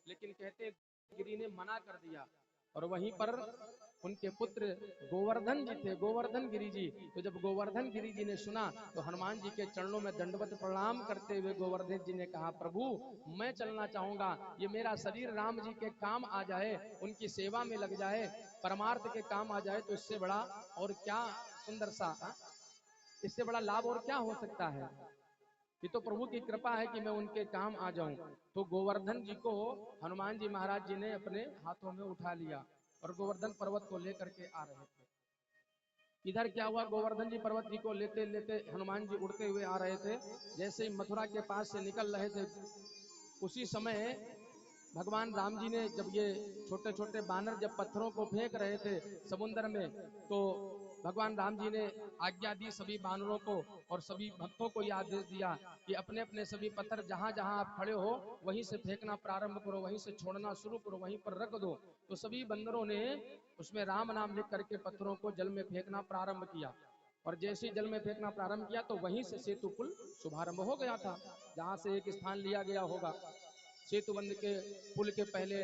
लेकिन कहते गिरि ने मना कर दिया। और वहीं पर उनके पुत्र गोवर्धन जी थे, गोवर्धन गिरि जी। तो जब गोवर्धन गिरि जी ने सुना तो हनुमान जी के चरणों में दंडवत प्रणाम करते हुए गोवर्धन जी ने कहा, प्रभु मैं चलना चाहूंगा, ये मेरा शरीर राम जी के काम आ जाए, उनकी सेवा में लग जाए, परमार्थ के काम आ जाए, तो इससे बड़ा और क्या सुंदर सा, इससे बड़ा लाभ और क्या हो सकता है। ये तो प्रभु की कृपा है कि मैं उनके काम आ जाऊं। तो गोवर्धन जी को हनुमान जी महाराज जी ने अपने हाथों में उठा लिया और गोवर्धन पर्वत को लेकर के आ रहे थे। इधर क्या हुआ, गोवर्धन जी पर्वत जी को लेते लेते हनुमान जी उड़ते हुए आ रहे थे। जैसे ही मथुरा के पास से निकल रहे थे, उसी समय भगवान राम जी ने, जब ये छोटे छोटे बानर जब पत्थरों को फेंक रहे थे समुद्र में, तो भगवान राम जी ने आज्ञा दी सभी बानरों को और सभी भक्तों को ये आदेश दिया कि अपने अपने सभी पत्थर जहां जहां आप खड़े हो वहीं से फेंकना प्रारंभ करो, वहीं से छोड़ना शुरू करो, वहीं पर रख दो। तो सभी बंदरों ने उसमें राम नाम लिख करके पत्थरों को जल में फेंकना प्रारंभ किया। और जैसे ही जल में फेंकना प्रारंभ किया तो वहीं से सेतु पुल शुभारंभ हो गया था, जहां से एक स्थान लिया गया होगा। सेतुबंध के पुल के पहले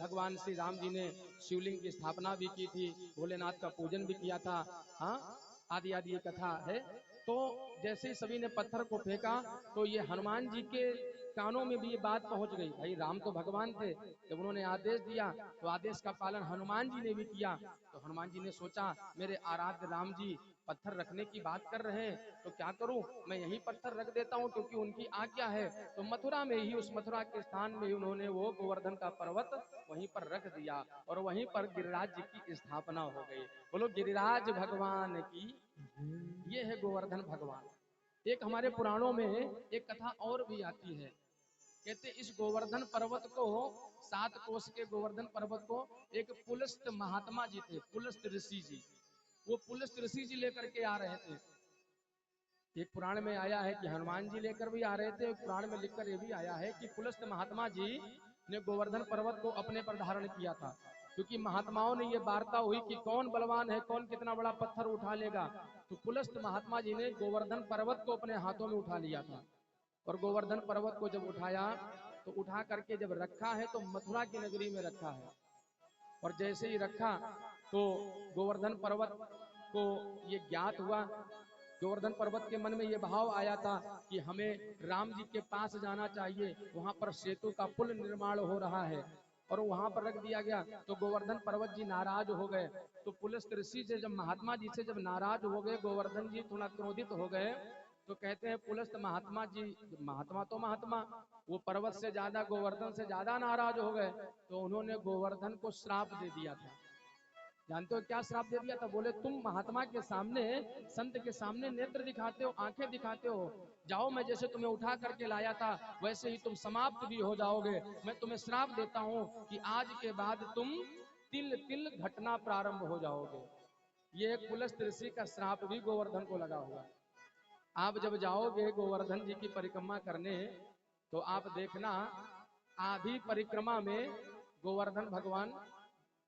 भगवान श्री राम जी ने शिवलिंग की स्थापना भी की थी, भोलेनाथ का पूजन भी किया था। हाँ, आदि आदि ये कथा है। तो जैसे ही सभी ने पत्थर को फेंका तो ये हनुमान जी के कानों में भी ये बात पहुंच गई। भाई राम तो भगवान थे, जब उन्होंने आदेश दिया तो आदेश का पालन हनुमान जी ने भी किया। तो हनुमान जी ने सोचा मेरे आराध्य राम जी पत्थर रखने की बात कर रहे हैं, तो क्या करूं, मैं यही पत्थर रख देता हूं क्योंकि उनकी आज्ञा है। तो मथुरा में ही, उस मथुरा के स्थान में ही उन्होंने वो गोवर्धन का पर्वत वहीं पर रख दिया और वहीं पर गिरिराज जी की स्थापना हो गई। बोलो गिरिराज भगवान की। ये है गोवर्धन भगवान। एक हमारे पुराणों में एक कथा और भी आती है। कहते इस गोवर्धन पर्वत को, 7 कोस के गोवर्धन पर्वत को एक पुलस्त महात्मा जी थे, पुलस्त ऋषि जी। वो पुलस्त ऋषि जी लेकर के आ रहे थे। एक पुराण में आया है कि हनुमान जी लेकर भी आ रहे थे, एक पुराण में लिखकर ये भी आया है कि पुलस्त महात्मा जी ने गोवर्धन पर्वत को अपने पर धारण किया था। क्योंकि महात्माओं ने ये वार्ता हुई कि कौन बलवान है, कौन कितना बड़ा पत्थर उठा लेगा। तो पुलस्त महात्मा जी ने गोवर्धन पर्वत को अपने हाथों में उठा लिया था। और गोवर्धन पर्वत को जब उठाया तो उठा करके जब रखा है तो मथुरा की नगरी में रखा है। और जैसे ही रखा तो गोवर्धन पर्वत को ये ज्ञात हुआ, गोवर्धन पर्वत के मन में ये भाव आया था कि हमें राम जी के पास जाना चाहिए, वहां पर सेतु का पुल निर्माण हो रहा है, और वहां पर रख दिया गया। तो गोवर्धन पर्वत जी नाराज हो गए। तो पुलस्त ऋषि से जब महात्मा जी से जब नाराज हो गए, गोवर्धन जी थोड़ा क्रोधित हो गए। तो कहते हैं पुलस्त महात्मा जी, महात्मा तो महात्मा, वो पर्वत से ज्यादा, गोवर्धन से ज्यादा नाराज हो गए। तो उन्होंने गोवर्धन को श्राप दे दिया था। जानते हो क्या श्राप दे दिया था? बोले तुम महात्मा के सामने, संत के सामने नेत्र दिखाते हो, आंखें दिखाते हो, जाओ मैं जैसे तुम्हें उठा करके लाया था वैसे ही तुम समाप्त भी हो जाओगे। मैं तुम्हें श्राप देता हूं कि आज के बाद तुम तिल तिल घटना प्रारंभ हो जाओगे। ये एक पुलस्त ऋषि का श्राप भी गोवर्धन को लगा हुआ। आप जब जाओगे गोवर्धन जी की परिक्रमा करने तो आप देखना, आधी परिक्रमा में गोवर्धन भगवान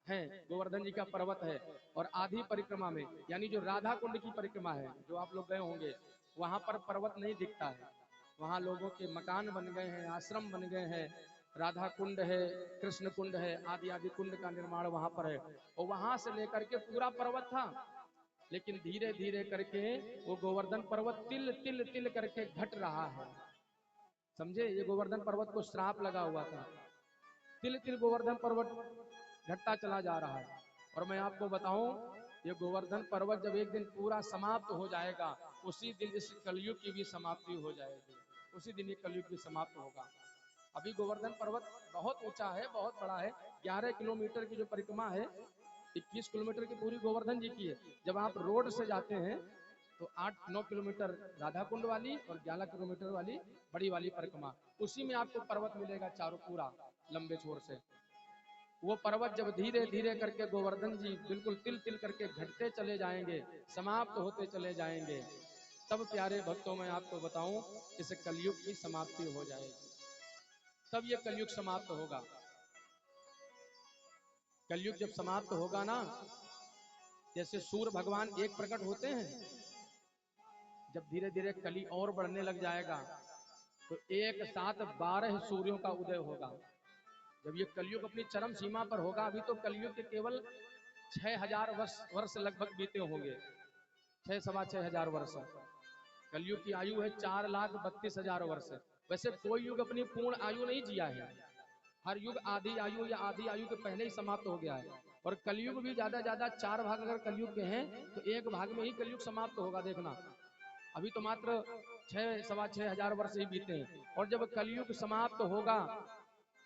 है, गोवर्धन जी का पर्वत है। और आधी परिक्रमा में, यानी जो राधा कुंड की परिक्रमा है, जो आप लोग गए होंगे, वहां पर पर्वत नहीं दिखता है। वहां लोगों के मकान बन गए हैं, आश्रम बन गए हैं, राधा कुंड है, कृष्ण कुंड है, आदि आदि कुंड का निर्माण वहां पर है। और वहां से लेकर के पूरा पर्वत था, लेकिन धीरे धीरे करके वो गोवर्धन पर्वत तिल तिल तिल करके घट रहा है। समझे? ये गोवर्धन पर्वत को श्राप लगा हुआ था। तिल तिल गोवर्धन पर्वत घटता चला जा रहा है। और मैं आपको बताऊं, ये गोवर्धन पर्वत जब एक दिन पूरा समाप्त हो जाएगा, उसी दिन इस कलयुग की भी समाप्ति हो जाएगी, उसी दिन ये कलयुग भी समाप्त होगा। अभी गोवर्धन पर्वत बहुत ऊंचा है, बहुत बड़ा है। 11 किलोमीटर की जो परिक्रमा है, 21 किलोमीटर की पूरी गोवर्धन जी की है। जब आप रोड से जाते हैं तो 8-9 किलोमीटर राधा कुंड वाली और 11 किलोमीटर वाली बड़ी वाली परिक्रमा, उसी में आपको पर्वत मिलेगा चारों पूरा लंबे छोर से। वो पर्वत जब धीरे धीरे करके गोवर्धन जी बिल्कुल तिल तिल करके घटते चले जाएंगे, समाप्त होते चले जाएंगे, तब प्यारे भक्तों मैं आपको बताऊं, इस कलयुग की समाप्ति हो जाएगी। तब ये कलयुग समाप्त होगा। कलयुग जब समाप्त होगा ना, जैसे सूर्य भगवान एक प्रकट होते हैं, जब धीरे धीरे कली और बढ़ने लग जाएगा तो एक साथ 12 सूर्यों का उदय होगा। जब ये कलयुग अपनी चरम सीमा पर होगा, अभी तो कलयुग के केवल 6000 वर्ष लगभग बीते होंगे, 6-6.5 वर्ष। कलयुग की आयु है 4,32,000 वर्ष। वैसे कोई युग अपनी पूर्ण आयु नहीं जिया है, हर युग आधी आयु या आधी आयु के पहले ही समाप्त हो गया है। और कलयुग भी ज्यादा 4 भाग अगर कलयुग के हैं तो 1 भाग में ही कलयुग समाप्त होगा, देखना। अभी तो मात्र 6-6.5 वर्ष ही बीते हैं। और जब कलयुग समाप्त होगा,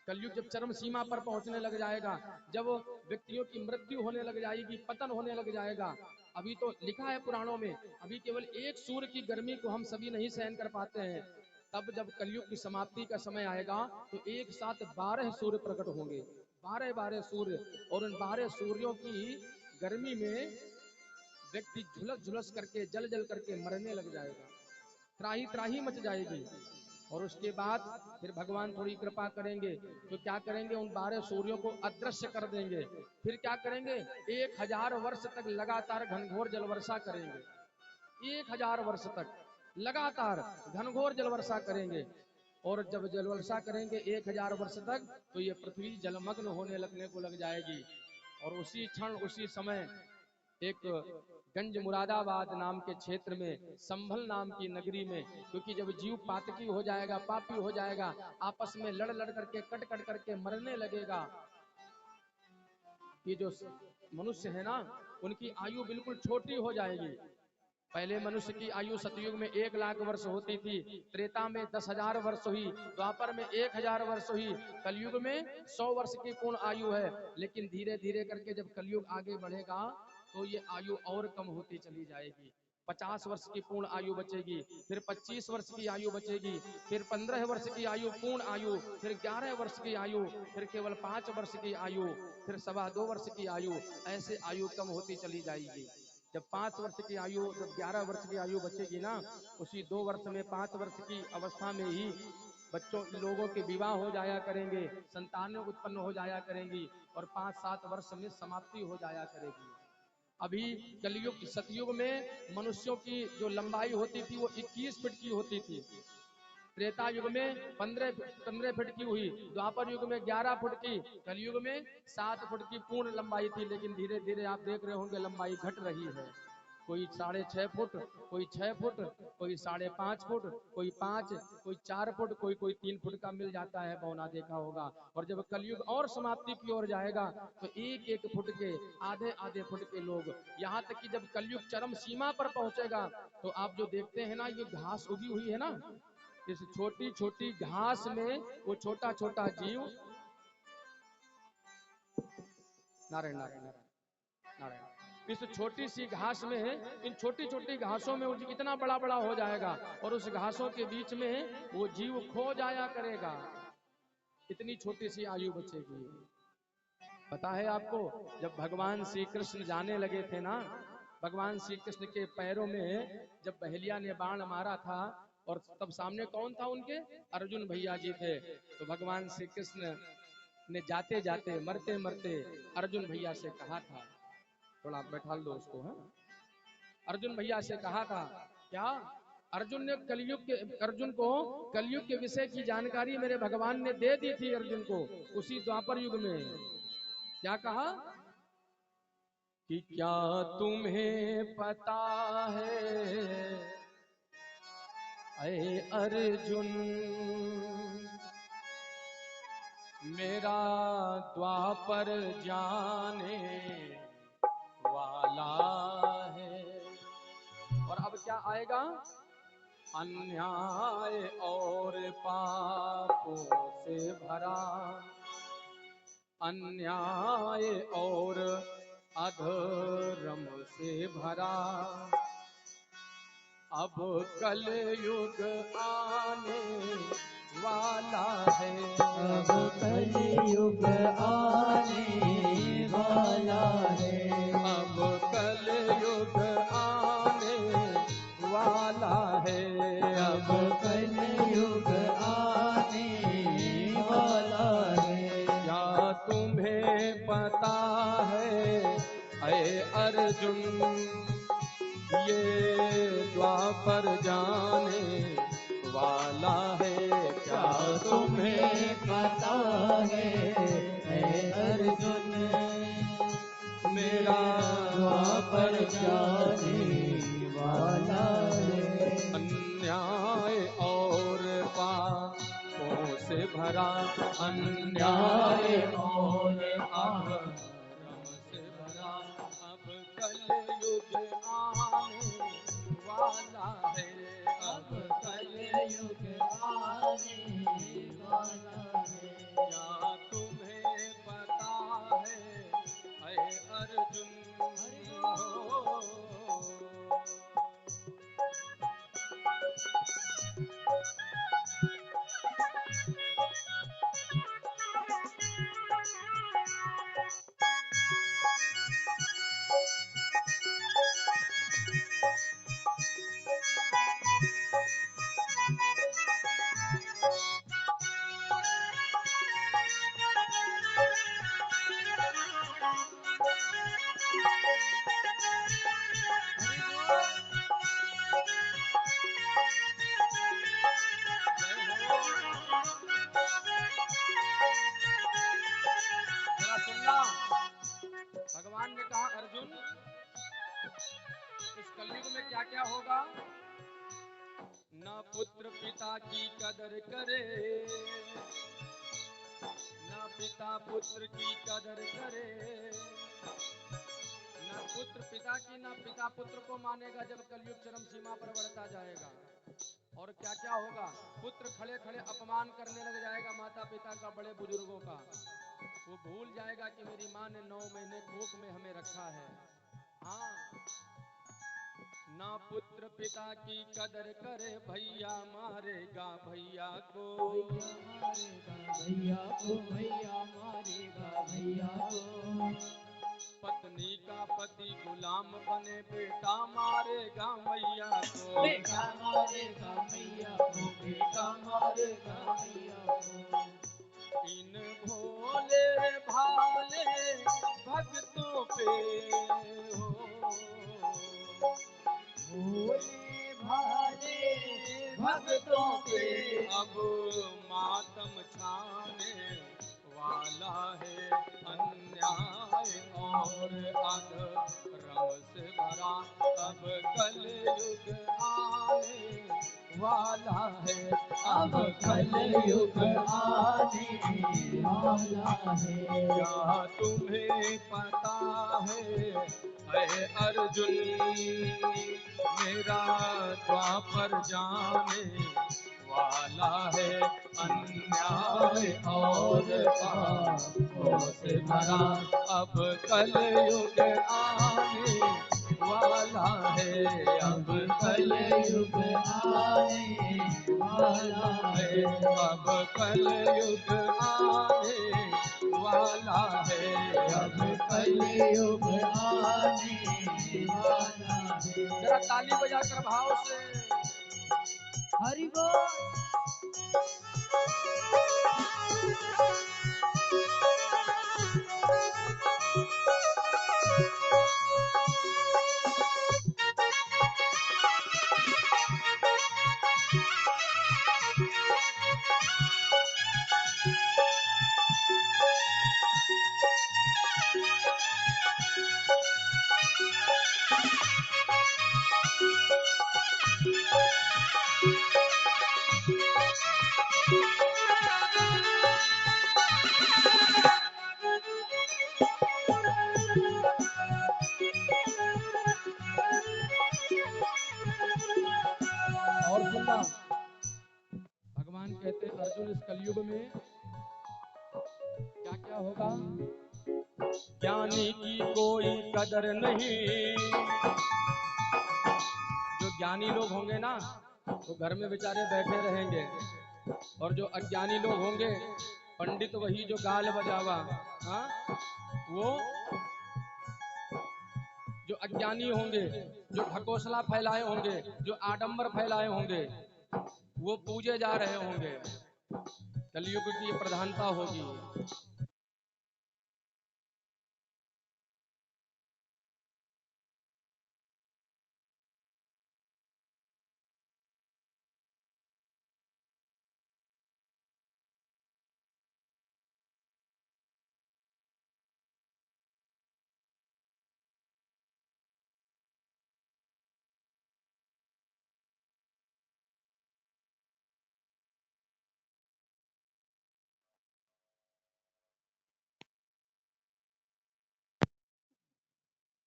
कलयुग जब चरम सीमा पर पहुंचने लग जाएगा, जब व्यक्तियों की मृत्यु होने लग जाएगी, पतन होने लग जाएगा। अभी तो लिखा है पुराणों में, अभी केवल एक सूर्य की गर्मी को हम सभी नहीं सहन कर पाते हैं। तब जब कलयुग की समाप्ति का समय आएगा तो एक साथ 12 सूर्य प्रकट होंगे, 12 सूर्य। और उन 12 सूर्यों की गर्मी में व्यक्ति झुलस करके जल करके मरने लग जाएगा, त्राही त्राही मच जाएगी। और उसके बाद फिर भगवान थोड़ी कृपा करेंगे तो क्या करेंगे, उन 12 सूर्यों को अदृश्य कर देंगे। फिर क्या करेंगे, 1000 वर्ष तक लगातार घनघोर जलवर्षा करेंगे, 1000 वर्ष तक लगातार घनघोर जलवर्षा करेंगे। और जब जलवर्षा करेंगे 1000 वर्ष तक, तो ये पृथ्वी जलमग्न होने लगने को लग जाएगी। और उसी क्षण उसी समय एक गंज मुरादाबाद नाम के क्षेत्र में, संभल नाम की नगरी में, क्योंकि जब जीव पातकी हो जाएगा, पापी हो जाएगा, आपस में लड़ करके कट करके मरने लगेगा, ये जो मनुष्य है ना, उनकी आयु बिल्कुल छोटी हो जाएगी। पहले मनुष्य की आयु सतयुग में 1,00,000 वर्ष होती थी, त्रेता में 10,000 वर्ष हुई, द्वापर में 1,000 वर्ष हुई, कलयुग में 100 वर्ष की पूर्ण आयु है। लेकिन धीरे धीरे करके जब कलयुग आगे बढ़ेगा तो ये आयु और कम होती चली जाएगी। 50 वर्ष की पूर्ण आयु बचेगी, फिर 25 वर्ष की आयु बचेगी, फिर 15 वर्ष की आयु पूर्ण आयु, फिर 11 वर्ष की आयु, फिर केवल 5 वर्ष की आयु, फिर 2.25 वर्ष की आयु, ऐसे आयु कम होती चली जाएगी। जब 5 वर्ष की आयु, जब 11 वर्ष की आयु बचेगी ना, उसी 2 वर्ष में 5 वर्ष की अवस्था में ही बच्चों लोगों के विवाह हो जाया करेंगे, संतानें उत्पन्न हो जाया करेंगी, और 5-7 वर्ष में समाप्ति हो जाया करेगी। अभी कलयुग सतयुग में मनुष्यों की जो लंबाई होती थी वो 21 फीट की होती थी, त्रेता युग में 15 फीट की हुई, द्वापर युग में 11 फुट की, कलयुग में 7 फुट की पूर्ण लंबाई थी। लेकिन धीरे धीरे आप देख रहे होंगे लंबाई घट रही है, कोई 6.5 फुट, कोई 6 फुट, कोई 5.5 फुट, कोई 5, कोई 4 फुट, कोई 3 फुट का मिल जाता है, बौना देखा होगा। और जब कलयुग और समाप्ति की ओर जाएगा तो 1-1 फुट के, आधे फुट के लोग, यहाँ तक कि जब कलयुग चरम सीमा पर पहुंचेगा तो आप जो देखते हैं ना, ये घास उगी हुई है ना, इस छोटी छोटी घास में वो छोटा छोटा जीव, नारायण नारायण नारायण, इस छोटी सी घास में, इन छोटी छोटी घासों में वो इतना बड़ा बड़ा हो जाएगा, और उस घासों के बीच में वो जीव खो जाया करेगा, इतनी छोटी सी आयु बचेगी। पता है आपको, जब भगवान श्री कृष्ण जाने लगे थे ना, भगवान श्री कृष्ण के पैरों में जब बहेलिया ने बाण मारा था, और तब सामने कौन था उनके, अर्जुन भैया जी थे। तो भगवान श्री कृष्ण ने जाते जाते, मरते मरते अर्जुन भैया से कहा था, थोड़ा बैठा दो उसको, है, अर्जुन भैया से कहा था क्या, अर्जुन ने अर्जुन को कलयुग के विषय की जानकारी मेरे भगवान ने दे दी थी अर्जुन को, उसी द्वापर युग में। क्या कहा कि क्या तुम्हें पता है ऐ अर्जुन, मेरा द्वापर जाने वाला है। और अब क्या आएगा, अन्याय और पापों से भरा, अन्याय और अधर्म से भरा, अब कलयुग आने वाला है, अब कलयुग आने वाला है, अब कलयुग आने वाला है, अब कलयुग आने वाला है। क्या तुम्हें पता है ऐ अर्जुन, ये द्वापर जाने वाला है, क्या तुम्हें पता है जाने वाला है। अन्याय और पापों से भरा, अन्याय और अधर्म से भरा, अब कलयुग आने वाला है, अब कलयुग आने वाला है। क्या तुम्हें पता है अर्जुन हो? जरा सुनना, भगवान ने कहा अर्जुन इस कलयुग में क्या क्या होगा? न पुत्र पिता की कदर करे, न पिता पुत्र की कदर करे, न पुत्र पिता की, न पिता पुत्र को मानेगा जब कलयुग चरम सीमा पर बढ़ता जाएगा। और क्या क्या होगा? पुत्र खड़े खड़े अपमान करने लग जाएगा माता पिता का, बड़े बुजुर्गों का। वो भूल जाएगा कि मेरी माँ ने 9 महीने कोख में हमें रखा है। हाँ, ना पुत्र पिता की कदर करे, भैया मारेगा भैया को, भैया को भैया मारेगा भैया को। पत्नी का पति गुलाम बने, बेटा मारेगा मैया को, बेटा मारेगा मैया को, बेटा मारेगा मैया को। इन भोले भाले भक्तों पे हो, भोले भाले भक्तों पे अब मातम छाने वाला है। अन्याय और अधर्म से भरा, अब कलयुग आने वाला है, अब कलयुग आने वाला है। क्या तुम्हें पता है अर्जुन, मेरा द्वापर जाने वाला है, अन्याय और पापों से भरा, अब कलयुग आने वाला है, अब कलयुग आने वाला है। अब कलयुग आने वाला है, अब कलयुग आने वाला है। जरा ताली बजाकर भाव से हरि बोल। और सुनना, भगवान कहते हैं अर्जुन इस कलयुग में क्या क्या होगा? ज्ञानी की कोई कदर नहीं, जो ज्ञानी लोग होंगे ना वो घर में बेचारे बैठे रहेंगे, और जो अज्ञानी लोग होंगे, पंडित वही जो गाल बजावा, हाँ, वो जो अज्ञानी होंगे, जो ढकोसला फैलाए होंगे, जो आडंबर फैलाए होंगे, वो पूजे जा रहे होंगे। कलयुग की प्रधानता होगी।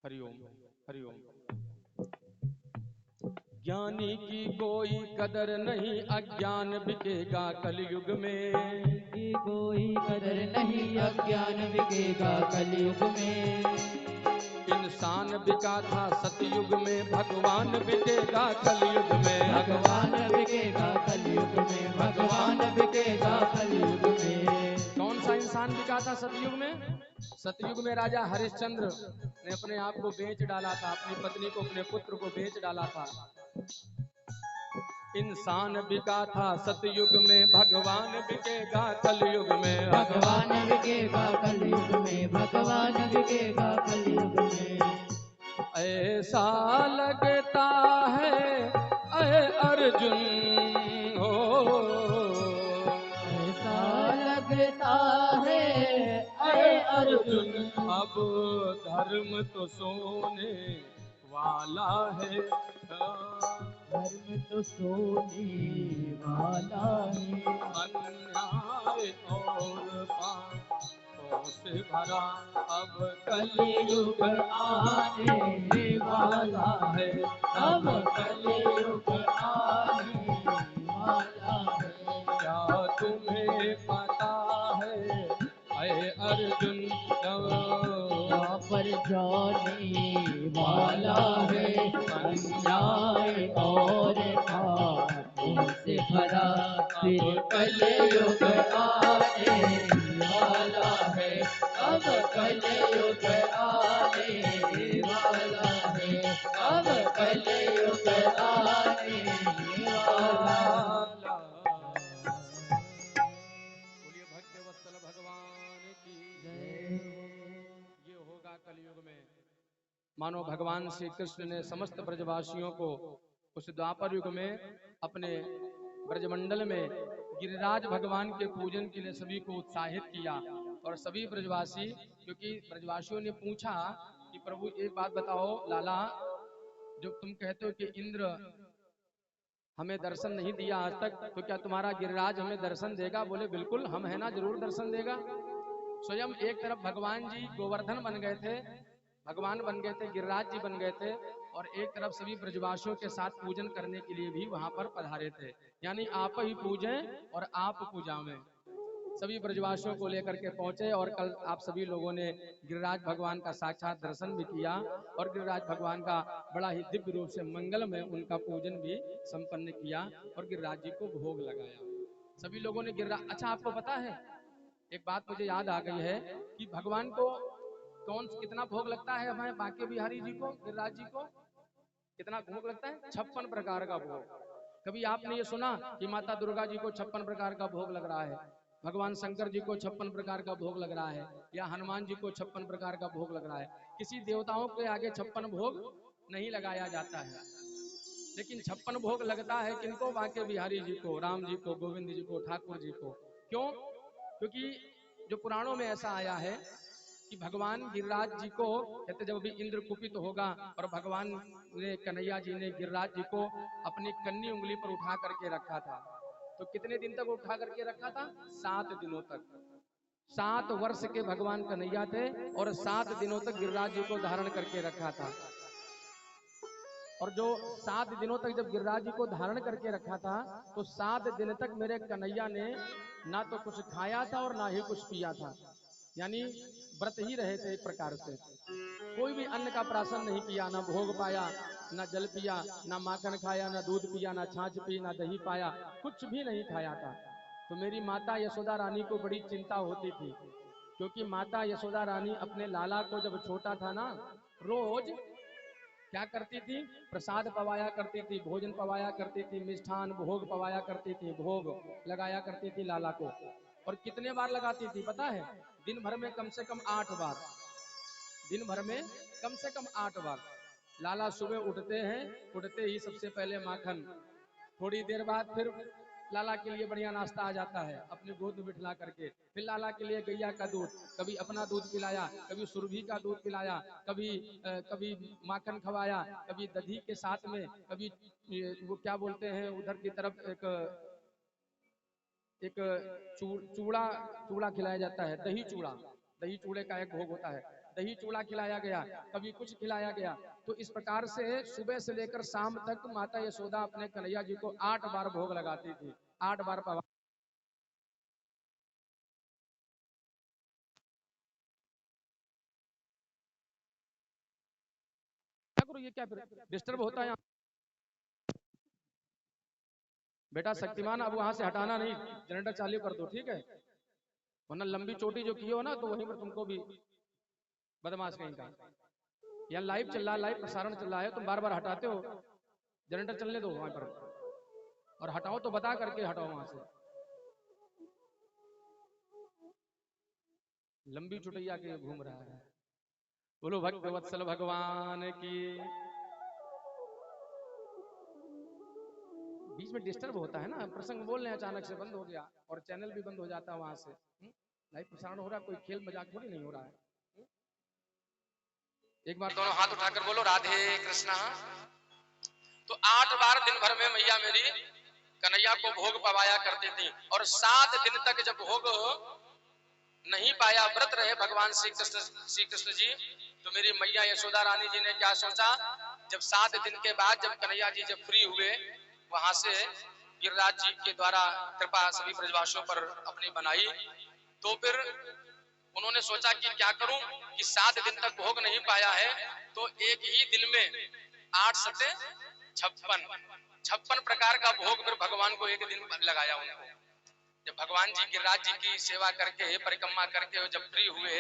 हरिओम हरिओम। ज्ञानी की कोई कदर नहीं, अज्ञान बिकेगा कलयुग में। की कोई कदर नहीं, अज्ञान बिकेगा कलयुग में। इंसान बिका था सतयुग में, भगवान बिकेगा कलयुग में। भगवान बिकेगा कलयुग में, भगवान बिकेगा कलयुग में। कौन सा इंसान बिका था सतयुग में? सतयुग में राजा हरिश्चंद्र ने अपने आप को बेच डाला था, अपनी पत्नी को, अपने पुत्र को बेच डाला था। इंसान बिका था सतयुग में, भगवान बिकेगा कलयुग में। भगवान बिकेगा कलयुग में, भगवान बिकेगा कलयुग में। ऐसा लगता है ऐ अर्जुन हो, ऐसा लगता है ऐ अर्जुन, अब धर्म तो सोने वाला है। धर्म तो सोने वाला है। अन्याय और पापों से भरा अब कलयुग आने वाला है, अब कलयुग आने वाला है। क्या तुम्हें पता है ऐ अर्जुन, पर जाने वाला है, अन्याय और पापों से भरा फिर कलयुग आने वाला है, अब कलयुग आने वाला है, अब कलयुग आने वाला है। बोलिए भक्त वत्सल भगवान की जय हो। ये होगा कलयुग में। मानो भगवान श्री कृष्ण ने समस्त ब्रजवासियों को उस द्वापर युग में अपने ब्रजमंडल में गिरिराज भगवान के पूजन के लिए सभी को उत्साहित किया। और सभी ब्रजवासी, क्योंकि ब्रजवासियों ने पूछा कि प्रभु एक बात बताओ लाला, जो तुम कहते हो कि इंद्र हमें दर्शन नहीं दिया आज तक, तो क्या तुम्हारा गिरिराज हमें दर्शन देगा? बोले बिल्कुल, हम है ना, जरूर दर्शन देगा। स्वयं एक तरफ भगवान जी गोवर्धन बन गए थे, भगवान बन गए थे, गिरिराज जी बन गए थे, और एक तरफ सभी ब्रजवासियों के साथ पूजन करने के लिए भी वहां पर पधारे थे। यानी आप ही पूजें और आप पूजावें। सभी ब्रजवासियों को लेकर के पहुंचे, और कल आप सभी लोगों ने गिरिराज भगवान का साक्षात दर्शन भी किया, और गिरिराज भगवान का बड़ा ही दिव्य रूप से मंगल में उनका पूजन भी संपन्न किया, और गिरिराज जी को भोग लगाया सभी लोगों ने। गिरिराज, अच्छा आपको पता है एक बात मुझे याद आ गई है कि भगवान को कितना भोग लगता है हमारे बांके बिहारी जी को, गिरिराज जी को कितना भोग लगता है? 56 प्रकार का भोग। कभी आपने ये सुना कि माता दुर्गा जी को 56 प्रकार का भोग लग रहा है, भगवान शंकर जी को 56 प्रकार का भोग लग रहा है, या हनुमान जी को 56 प्रकार का भोग लग रहा है? किसी देवताओं के आगे 56 भोग नहीं लगाया जाता है, लेकिन 56 भोग लगता है किनको? बांके बिहारी जी को, राम जी को, गोविंद जी को, ठाकुर जी को। क्यों? क्योंकि जो पुराणों में ऐसा आया है कि भगवान गिरिराज जी को कहते, जब भी इंद्र कुपित होगा और भगवान ने, कन्हैया जी ने गिरिराज जी को अपनी कन्नी उंगली पर उठा करके रखा था। तो कितने दिन तक उठा करके रखा था? 7 दिनों तक। 7 वर्ष के भगवान कन्हैया थे, और 7 दिनों तक गिरिराज जी को धारण करके रखा था। और जो 7 दिनों तक जब गिरिराज जी को धारण करके रखा था, तो 7 दिन तक मेरे कन्हैया ने ना तो कुछ खाया था और ना ही कुछ पिया था, यानी व्रत ही रहे थे एक प्रकार से। कोई भी अन्न का प्राशन नहीं किया, ना भोग पाया, ना जल पिया, ना माखन खाया, ना दूध पिया, ना छाछ पी, ना दही पाया, कुछ भी नहीं खाया था। तो मेरी माता यशोदा रानी को बड़ी चिंता होती थी, क्योंकि माता यशोदा रानी अपने लाला को जब छोटा था ना, रोज क्या करती थी? प्रसाद पवाया करती थी, भोजन पवाया करती थी, मिष्ठान भोग पवाया करती थी, भोग लगाया करती थी लाला को। और कितने बार लगाती थी पता है? दिन भर में कम से कम 8 बार। दिन भर में कम से कम 8 बार। लाला सुबह उठते हैं, उठते ही सबसे पहले माखन, थोड़ी देर बाद फिर लाला के लिए बढ़िया नाश्ता आ जाता है अपने गोद में बिठला करके, फिर लाला के लिए गैया का दूध, कभी अपना दूध पिलाया, कभी सुरभि का दूध पिलाया, कभी माखन खवाया, कभी दही के साथ में, कभी वो क्या बोलते हैं उधर की तरफ एक चूड़ा चूड़ा खिलाया जाता है, दही चूड़ा, दही चूड़े का एक भोग होता है, दही चूड़ा खिलाया गया, कभी कुछ खिलाया गया। तो इस प्रकार से सुबह से लेकर शाम तक माता यशोदा अपने कन्हैया जी को 8 बार भोग लगाती थी, 8 बार पवा। क्या करो, ये क्या फिर डिस्टर्ब होता है यहाँ। बेटा शक्तिमान, अब वहां से हटाना नहीं, जनरेटर चालू कर दो, ठीक है, वरना लंबी चोटी जो की हो ना तो वहीं पर तुमको भी बदमाश कहीं का। यहाँ लाइव चल रहा है, लाइव प्रसारण चल रहा है, तुम बार बार हटाते हो। जनरेटर चलने दो वहां पर, और हटाओ तो बता करके हटाओ वहां से। लंबी चुटैया के घूम रहा है। बोलो भक्त वत्सल भगवान की। बीच में डिस्टर्ब होता है ना, प्रसंग बोल रहे हैं अचानक से बंद हो गया और चैनल भी बंद हो जाता है वहां से। लाइव प्रसारण हो रहा है, कोई खेल मजाक थोड़ी नहीं हो रहा है। एक बार दोनों हाथ उठाकर बोलो राधे कृष्णा। तो 8 बार दिन भर में मैया मेरी कन्हैया को भोग पवाया करती थी, और 7 दिन तक जब भोग नहीं पाया, व्रत रहे भगवान श्री कृष्ण जी, तो मेरी मैया यशोदा रानी जी ने क्या सोचा, जब 7 दिन के बाद जब कन्हैया जी जब फ्री हुए वहां से, गिरिराज जी के द्वारा कृपा सभी ब्रजवासियों पर अपनी बनाई, तो फिर उन्होंने सोचा कि क्या करूं कि 7 दिन तक भोग नहीं पाया है, तो एक ही दिन में 8 सते 56 प्रकार का भोग फिर भगवान को एक दिन लगाया उनको। जब भगवान जी गिरिराज जी की सेवा करके परिक्रमा करके जब फ्री हुए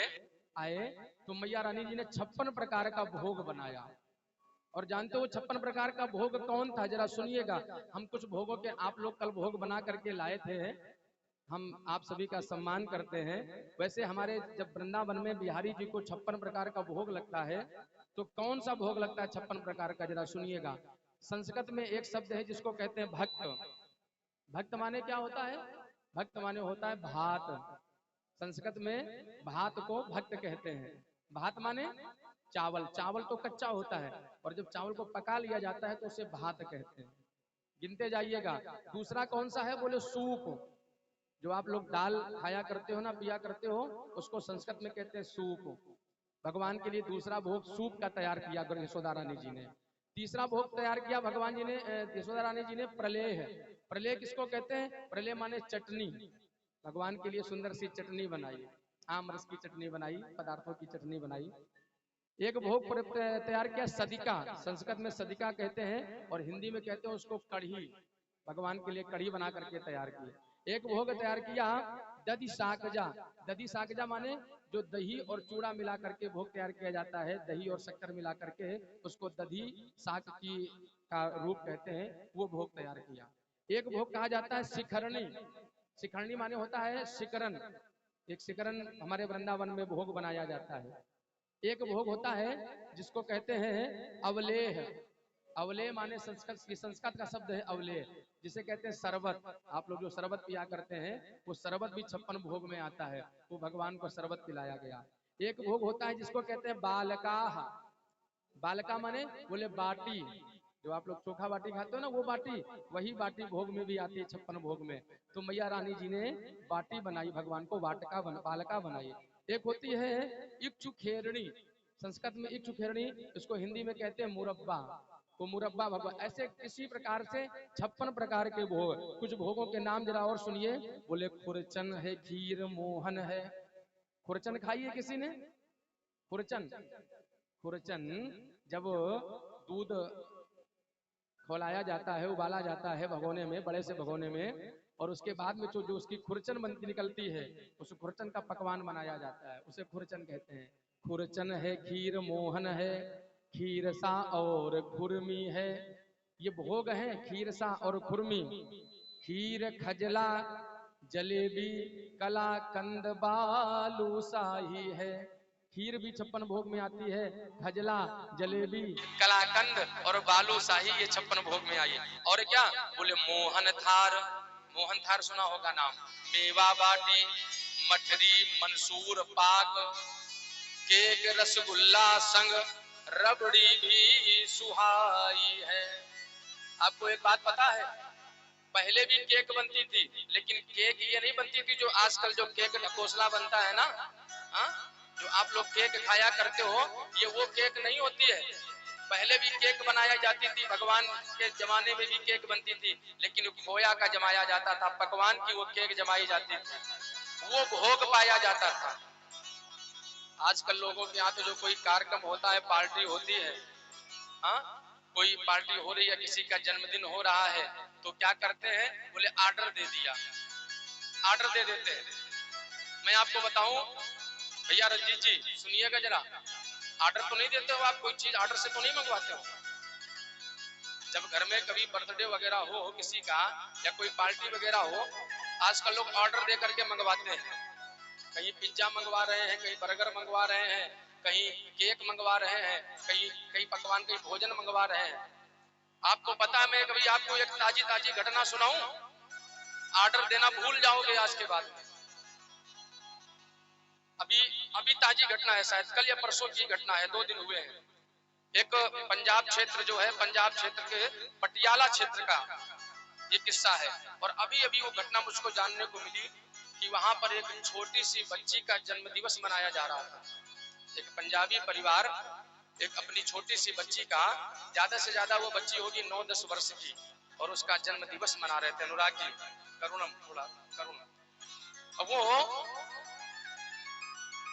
आए, तो मैया रानी जी ने 56 प्रकार का भोग बनाया। और जानते हो 56 प्रकार का भोग कौन था, जरा सुनिएगा। हम कुछ भोगों के आप लोग कल भोग बना करके लाए थे, हम आप सभी का सम्मान करते हैं। वैसे हमारे जब वृंदावन में बिहारी जी को 56 प्रकार का भोग लगता है, तो कौन सा भोग लगता है 56 प्रकार का, जरा सुनिएगा। संस्कृत में एक शब्द है जिसको कहते हैं भक्त। भक्त माने क्या होता है, भक्त माने होता है भात। संस्कृत में भात को भक्त कहते हैं। भात माने चावल, चावल तो कच्चा होता है, और जब चावल को पका लिया जाता है तो उसे भात कहते हैं। गिनते जाइएगा। दूसरा कौन सा है, बोले सूप। जो आप लोग दाल खाया करते हो ना, पिया करते हो, उसको संस्कृत में कहते हैं सूप। भगवान के लिए दूसरा भोग सूप का तैयार किया यशोदा रानी जी ने। तीसरा भोग तैयार किया भगवान जी ने, यशोदा रानी जी ने प्रलेह। प्रलेह किसको कहते हैं, प्रलेह माने चटनी। भगवान के लिए सुंदर सी चटनी बनाई, आम रस की चटनी बनाई, पदार्थों की चटनी बनाई। एक भोग तैयार किया सदिका, संस्कृत में सदिका कहते हैं और हिंदी में कहते हैं उसको कढ़ी। भगवान के लिए कढ़ी बना करके तैयार की। एक भोग तैयार किया दधि साकजा। दधि साकजा माने जो दही और चूड़ा मिला करके भोग तैयार किया जाता है, दही और शक्कर मिला करके उसको दधि साक की का रूप कहते हैं, वो भोग तैयार किया। एक भोग कहा जाता है शिखरणी। शिखरणी माने होता है शिकरन। एक शिकरन हमारे वृंदावन में भोग बनाया जाता है। एक भोग होता है जिसको कहते हैं अवलेह। अवलेह माने संस्कृत का शब्द है अवलेह, जिसे कहते हैं शरबत। आप लोग जो शरबत पिया करते हैं, वो शरबत भी 56 भोग में आता है, वो भगवान को शरबत पिलाया गया। एक भोग होता है जिसको कहते हैं बालका। बालका माने बोले बाटी, जो आप लोग चोखा बाटी खाते हो ना, वो बाटी, वही बाटी भोग में भी आती है 56 भोग में। तो मैया रानी जी ने बाटी बनाई, भगवान को बालका बनाई। एक होती है इक्षुखेरणी। संस्कृत में इक्षुखेरणी, इसको हिंदी में कहते हैं मुरब्बा। वो मुरब्बा भगवान, ऐसे किसी प्रकार से 56 प्रकार के भोग। कुछ भोगों के नाम जरा और सुनिए। बोले खुरचन है, खीर मोहन है। खुरचन खाइए किसी ने, खुरचन। खुरचन जब दूध खौलाया जाता है, उबाला जाता है भगोने में, बड़े से भगोने में, और उसके बाद में जो उसकी खुरचन बनती निकलती है, उस खुरचन का पकवान बनाया जाता है, उसे खुरचन कहते हैं। खुरचन है, खीर मोहन है, खीरसा और खुरमी है। ये भोग है खीरसा और खुरमी। खीर खजला जलेबी कला कंद बालूशाही है। खीर भी 56 भोग में आती है, खजला जलेबी कलाकंद और बालूशाही ये 56 भोग में आई। और क्या बोले मोहन थार। मोहन थार सुना होगा नाम। मेवा बाटी, मठरी, मंसूर पाक, केक रसगुल्ला संग रबड़ी भी सुहाई है। आपको एक बात पता है, पहले भी केक बनती थी, लेकिन केक ये नहीं बनती थी जो आजकल जो केक ढकोसला बनता है ना, हा? जो आप लोग केक खाया करते हो, ये वो केक नहीं होती है। पहले भी केक बनाया जाती थी, भगवान के जमाने में भी केक बनती थी, लेकिन खोया का जमाया जाता था, पकवान की वो केक जमाई जाती थी, वो भोग पाया जाता था। आजकल लोगों के यहाँ तो जो कोई कार्यक्रम होता है, पार्टी होती है, हाँ, कोई पार्टी हो रही है, किसी का जन्मदिन हो रहा है, तो क्या करते हैं, बोले ऑर्डर दे दिया, ऑर्डर दे देते हैं। मैं आपको बताऊं भैया रंजीत जी, सुनिएगा जरा, ऑर्डर तो नहीं देते हो आप, कोई चीज ऑर्डर से तो नहीं मंगवाते हो। जब घर में कभी बर्थडे वगैरह हो किसी का, या कोई पार्टी वगैरह हो, आजकल लोग ऑर्डर दे करके मंगवाते हैं। कहीं पिज्जा मंगवा रहे हैं, कहीं बर्गर मंगवा रहे हैं, कहीं केक मंगवा रहे हैं, कहीं कहीं पकवान, कहीं भोजन मंगवा रहे हैं। आपको पता है, मैं कभी आपको एक ताजी ताजी घटना सुनाऊं, ऑर्डर देना भूल जाओगे आज के बाद। अभी अभी ताजी घटना है, शायद कल या परसों की घटना है, 2 दिन हुए हैं। एक पंजाब क्षेत्र जो है, पंजाब क्षेत्र के पटियाला क्षेत्र का ये किस्सा है। और अभी अभी वो घटना मुझको जानने को मिली कि वहां पर एक छोटी सी बच्ची का जन्म दिवस मनाया जा रहा था। एक पंजाबी परिवार एक अपनी छोटी सी बच्ची का, ज्यादा से ज्यादा वो बच्ची होगी 9-10 वर्ष की, और उसका जन्म दिवस मना रहे थे। अनुराग जी, करुणम, थोड़ा करुण। अब वो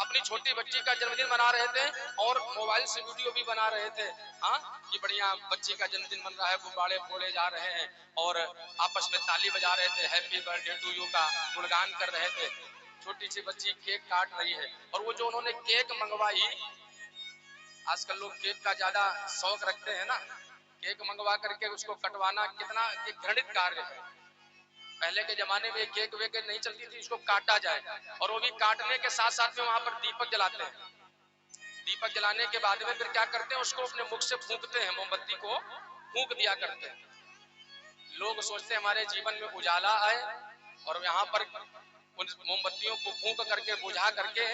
अपनी छोटी बच्ची का जन्मदिन मना रहे थे और मोबाइल से वीडियो भी बना रहे थे, हाँ, कि बढ़िया बच्ची का जन्मदिन मन रहा है, गुब्बारे फोड़े जा रहे हैं, और आपस में ताली बजा रहे थे, हैप्पी बर्थडे टू यू का गुणगान कर रहे थे। छोटी सी बच्ची केक काट रही है, और वो जो उन्होंने केक मंगवाई, आजकल लोग केक का ज्यादा शौक रखते हैं ना, केक मंगवा करके उसको कटवाना कितना घृणित कार्य है। पहले के जमाने में केक वेक नहीं चलती थी, इसको काटा जाए, और वो भी काटने के साथ साथ में वहां पर दीपक जलाते हैं। दीपक जलाने के बाद में फिर क्या करते हैं, उसको अपने मुख से फूंकते हैं, मोमबत्ती को फूंक दिया करते हैं। लोग सोचते हैं हमारे जीवन में उजाला आए, और यहाँ पर उन मोमबत्तियों को फूंक करके बुझा करके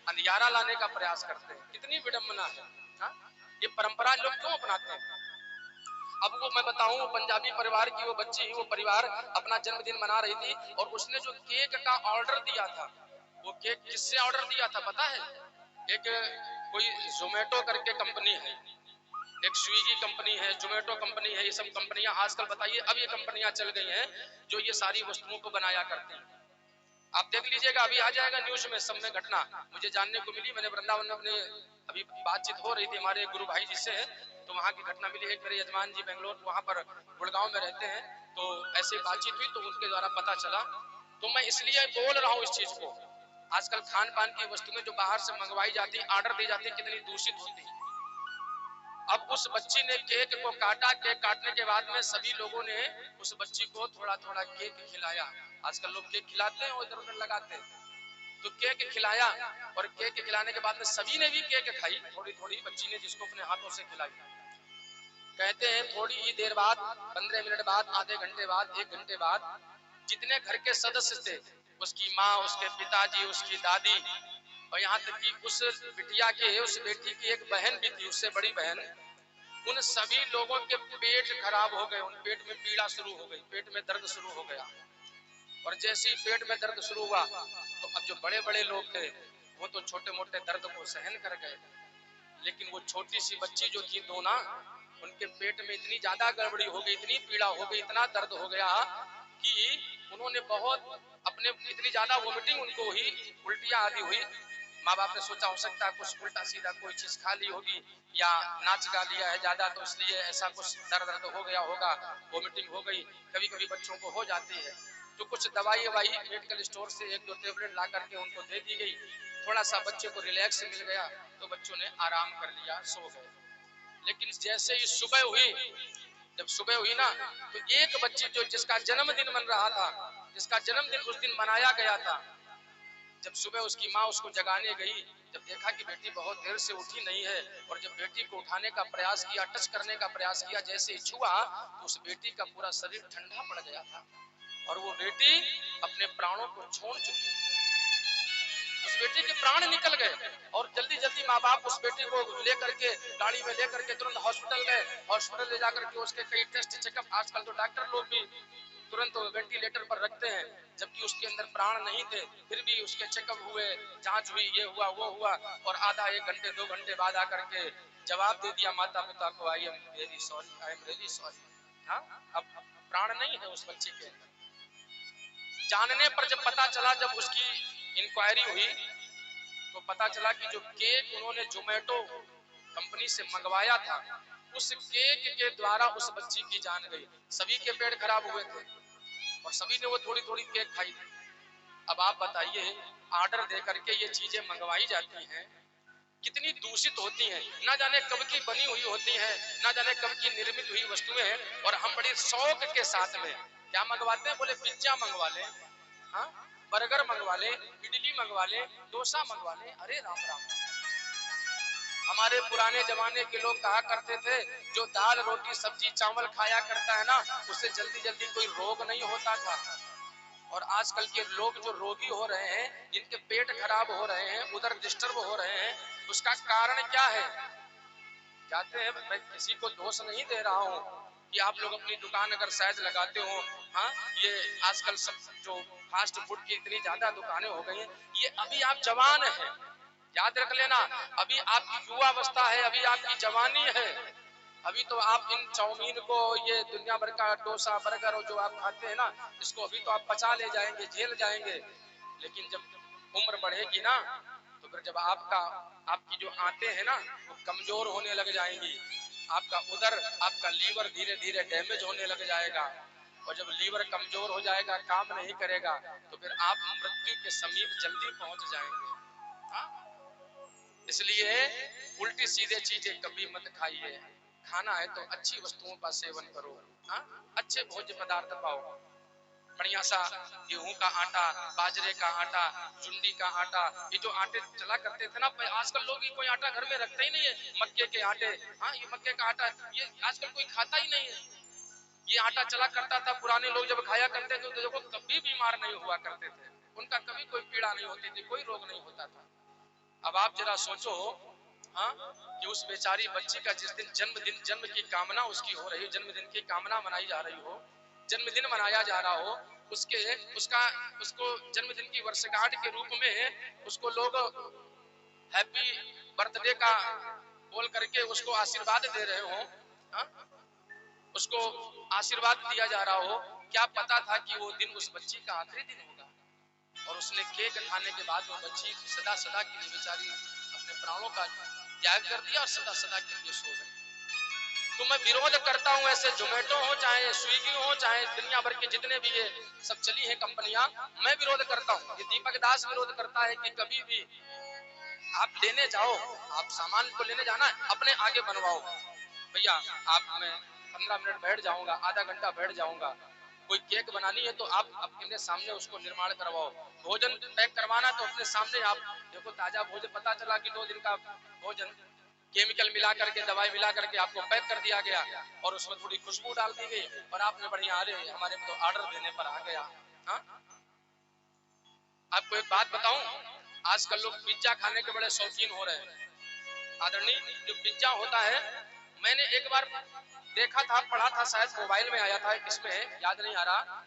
अंधियारा लाने का प्रयास करते हैं। कितनी विडंबना है, हा? ये परंपरा लोग क्यों अपनाते हैं। अब वो मैं बताऊं, पंजाबी परिवार की वो बच्ची, वो परिवार अपना जन्मदिन मना रही थी, और उसने जो केक का ऑर्डर दिया था, वो केक किससे ऑर्डर दिया था पता है? एक कोई जोमेटो करके कंपनी है, एक स्विगी कंपनी है, जोमेटो कंपनी है, ये सब कंपनियां आजकल बताइए, अब ये कंपनियां चल गई हैं जो ये सारी वस्तुओं को बनाया करती हैं। आप देख लीजिएगा, अभी आ जाएगा न्यूज में, सब में घटना मुझे जानने को मिली। मैंने वृंदावन में अपने अभी बातचीत हो रही थी हमारे गुरु भाई जी से, तो वहाँ की घटना मिली। एक मेरे यजमान जी बेंगलोर, वहाँ पर गुड़गांव में रहते हैं, तो ऐसे बातचीत हुई, तो उनके द्वारा पता चला। तो मैं इसलिए बोल रहा हूँ इस चीज को, आजकल खान पान की वस्तुएं जो बाहर से मंगवाई जाती, ऑर्डर दी जाती, कितनी दूषित होती है। अब उस बच्ची ने केक को काटा, केक काटने के बाद में सभी लोगों ने उस बच्ची को थोड़ा थोड़ा केक खिलाया। आजकल लोग केक खिलाते हैं और इधर उधर लगाते हैं, तो केक खिलाया, और केक खिलाने के बाद में सभी ने भी केक खाई, थोड़ी थोड़ी बच्ची ने जिसको अपने हाथों से खिलाई। कहते हैं थोड़ी ही देर बाद, 15 मिनट बाद, आधे घंटे बाद, 1 घंटे बाद, जितने घर के सदस्य थे, उसकी माँ, उसके पिताजी, उसकी दादी, और यहाँ तक कि उस बिटिया के, उस बेटी की एक बहन भी थी, उससे बड़ी बहन, उन सभी लोगों के पेट खराब हो गए, उन पेट में पीड़ा शुरू हो गई, पेट में दर्द शुरू हो गया। और जैसे ही पेट में दर्द शुरू हुआ, तो अब जो बड़े बड़े लोग थे वो तो छोटे मोटे दर्द को सहन कर गए, लेकिन वो छोटी सी बच्ची जो थी दो ना, उनके पेट में इतनी ज्यादा गड़बड़ी हो गई, इतनी पीड़ा हो गई, इतना दर्द हो गया कि उन्होंने बहुत अपने, इतनी ज्यादा वोमिटिंग उनको हुई, उल्टियां आदि हुई। माँ बाप ने सोचा हो सकता है कुछ उल्टा सीधा कोई चीज खा ली होगी, या नाच गा लिया है ज्यादा, तो इसलिए ऐसा कुछ दर्द हो गया होगा, वोमिटिंग हो गई। कभी कभी बच्चों को हो जाती है, तो कुछ दवाई मेडिकल स्टोर से 1-2 टेबलेट ला करके उनको दे दी गई। थोड़ा सा बच्चे को रिलैक्स मिल गया, तो बच्चों ने आराम कर लिया, सो गए। लेकिन जैसे ही सुबह हुई, जब सुबह हुई ना, तो एक बच्ची जो जिसका जन्मदिन मन रहा था, जिसका जन्मदिन उस दिन मनाया गया था, जब सुबह उसकी माँ उसको जगाने गई, जब देखा कि बेटी बहुत देर से उठी नहीं है, और जब बेटी को उठाने का प्रयास किया, टच करने का प्रयास किया, जैसे ही छुआ, तो उस बेटी का पूरा शरीर ठंडा पड़ गया था, और वो बेटी अपने प्राणों को छोड़ चुकी है। उस बेटी के प्राण निकल गए, और जल्दी जल्दी माँ बाप उस बेटी को लेकर के गाड़ी में लेकर के तुरंत हॉस्पिटल गए। हॉस्पिटल ले जाकर के उसके कई टेस्ट चेकअप, आजकल तो डॉक्टर लोग भी तुरंत वेंटिलेटर पर रखते हैं, जबकि उसके अंदर प्राण नहीं थे, फिर भी उसके चेकअप हुए, जांच हुई, ये हुआ वो हुआ, और आधा 1 घंटे 2 घंटे बाद आकर के जवाब दे दिया माता पिता को, I am very sorry, I am really sorry. हाँ, अब प्राण नहीं है उस बच्चे के अंदर। जानने पर जब पता चला, जब उसकी इंक्वायरी हुई, तो पता चला कि जो केक उन्होंने जोमेटो कंपनी से मंगवाया था, उस केक के द्वारा उस बच्ची की जान गई। सभी के पेट खराब हुए थे और सभी ने वो थोड़ी थोड़ी केक खाई थी। अब आप बताइए, ऑर्डर दे करके ये चीजें मंगवाई जाती हैं, कितनी दूषित होती हैं, ना जाने कब की बनी हुई होती हैं, ना जाने कब की निर्मित हुई वस्तुएं हैं, और हम बड़ी शौक के साथ में क्या मंगवाते हैं, बोले पिज्जा मंगवा ले, हाँ, बर्गर मंगवा ले, इडली मंगवा ले, डोसा मंगवा ले। अरे राम राम, हमारे पुराने जमाने के लोग कहा करते थे, जो दाल रोटी सब्जी चावल खाया करता है ना, उससे जल्दी जल्दी कोई रोग नहीं होता था। और आजकल के लोग जो रोगी हो रहे हैं, जिनके पेट खराब हो रहे हैं, उधर डिस्टर्ब हो रहे हैं, उसका कारण क्या है? जाते हैं, मैं किसी को दोष नहीं दे रहा हूँ कि आप लोग अपनी दुकान अगर शायद लगाते हो, हाँ, ये आजकल सब जो फास्ट फूड की इतनी ज्यादा दुकानें हो गई हैं, ये अभी आप जवान हैं, याद रख लेना, अभी आपकी युवावस्था है, अभी आपकी जवानी है, अभी तो आप इन चाउमीन को, ये दुनिया भर का डोसा बर्गर जो आप खाते हैं ना, इसको अभी तो आप पचा ले जाएंगे, झेल जाएंगे, लेकिन जब उम्र बढ़ेगी ना, तो फिर जब आपकी जो आंतें हैं ना, वो कमजोर होने लग जाएंगी, आपका उदर, आपका लीवर धीरे धीरे डैमेज होने लग जाएगा, और जब लीवर कमजोर हो जाएगा, काम नहीं करेगा, तो फिर आप मृत्यु के समीप जल्दी पहुंच जाएंगे। हाँ? इसलिए उल्टी सीधे चीजें कभी मत खाइए, खाना है तो अच्छी वस्तुओं का सेवन करो, हाँ? अच्छे भोज्य पदार्थ पाओ, बढ़िया सा गेहूं का आटा, बाजरे का आटा, जुंडी का आटा, ये जो आटे चला करते थे ना, आजकल लोग ये कोई आटा घर में रखते ही नहीं है, मक्के के आटे, हाँ, ये मक्के का आटा, ये आजकल कोई खाता ही नहीं है। ये आटा चला करता था, पुराने लोग जब खाया करते थे तो देखो कभी बीमार नहीं हुआ करते थे, उनका कभी कोई पीड़ा नहीं होती थी, कोई रोग नहीं होता था। अब आप जरा सोचो, हाँ, कि उस बेचारी बच्ची का जिस दिन जन्मदिन, जन्म की कामना उसकी हो रही हो, जन्मदिन की कामना मनाई जा रही हो, जन्मदिन मनाया जा रहा हो, उसको जन्मदिन की वर्षगांठ के रूप में उसको लोग हैप्पी बर्थडे का बोल करके उसको आशीर्वाद दे रहे हो, हाँ? उसको आशीर्वाद दिया जा रहा हो, क्या पता था कि वो दिन उस बच्ची का आखिरी दिन होगा, और उसने केक खाने के बाद वो बच्ची सदा सदा के लिए बेचारी अपने प्राणों का त्याग कर दिया और सदा सदा के लिए सो गई। तो मैं विरोध करता हूँ, ऐसे जोमेटो हो, चाहे स्विगी हो, चाहे दुनिया भर के जितने भी ये सब चली हैं कंपनियां, मैं विरोध करता हूँ। ये दीपक दास विरोध करता है कि कभी भी आप लेने जाओ, आप सामान को लेने जाना है, अपने आगे बनवाओ, भैया आप, मैं 15 मिनट बैठ जाऊंगा, आधा घंटा बैठ जाऊंगा, कोई केक बनानी है तो आप अपने सामने उसको निर्माण करवाओ, भोजन पैक करवाना तो अपने सामने आप देखो, ताजा भोजन, पता चला कि 2 दिन का भोजन केमिकल मिला करके, दवाई मिला करके आपको पैक कर दिया गया, और उसमें थोड़ी खुशबू डाल दी गई, और आपने बढ़िया, अरे हमारे तो ऑर्डर देने पर आ गया। हाँ? आपको एक बात बताऊं, आजकल लोग पिज्जा खाने के बड़े शौकीन हो रहे हैं। आदरणीय, जो पिज्जा होता है, मैंने एक बार देखा था, पढ़ा था, शायद मोबाइल में आया था, इसमें याद नहीं आ रहा,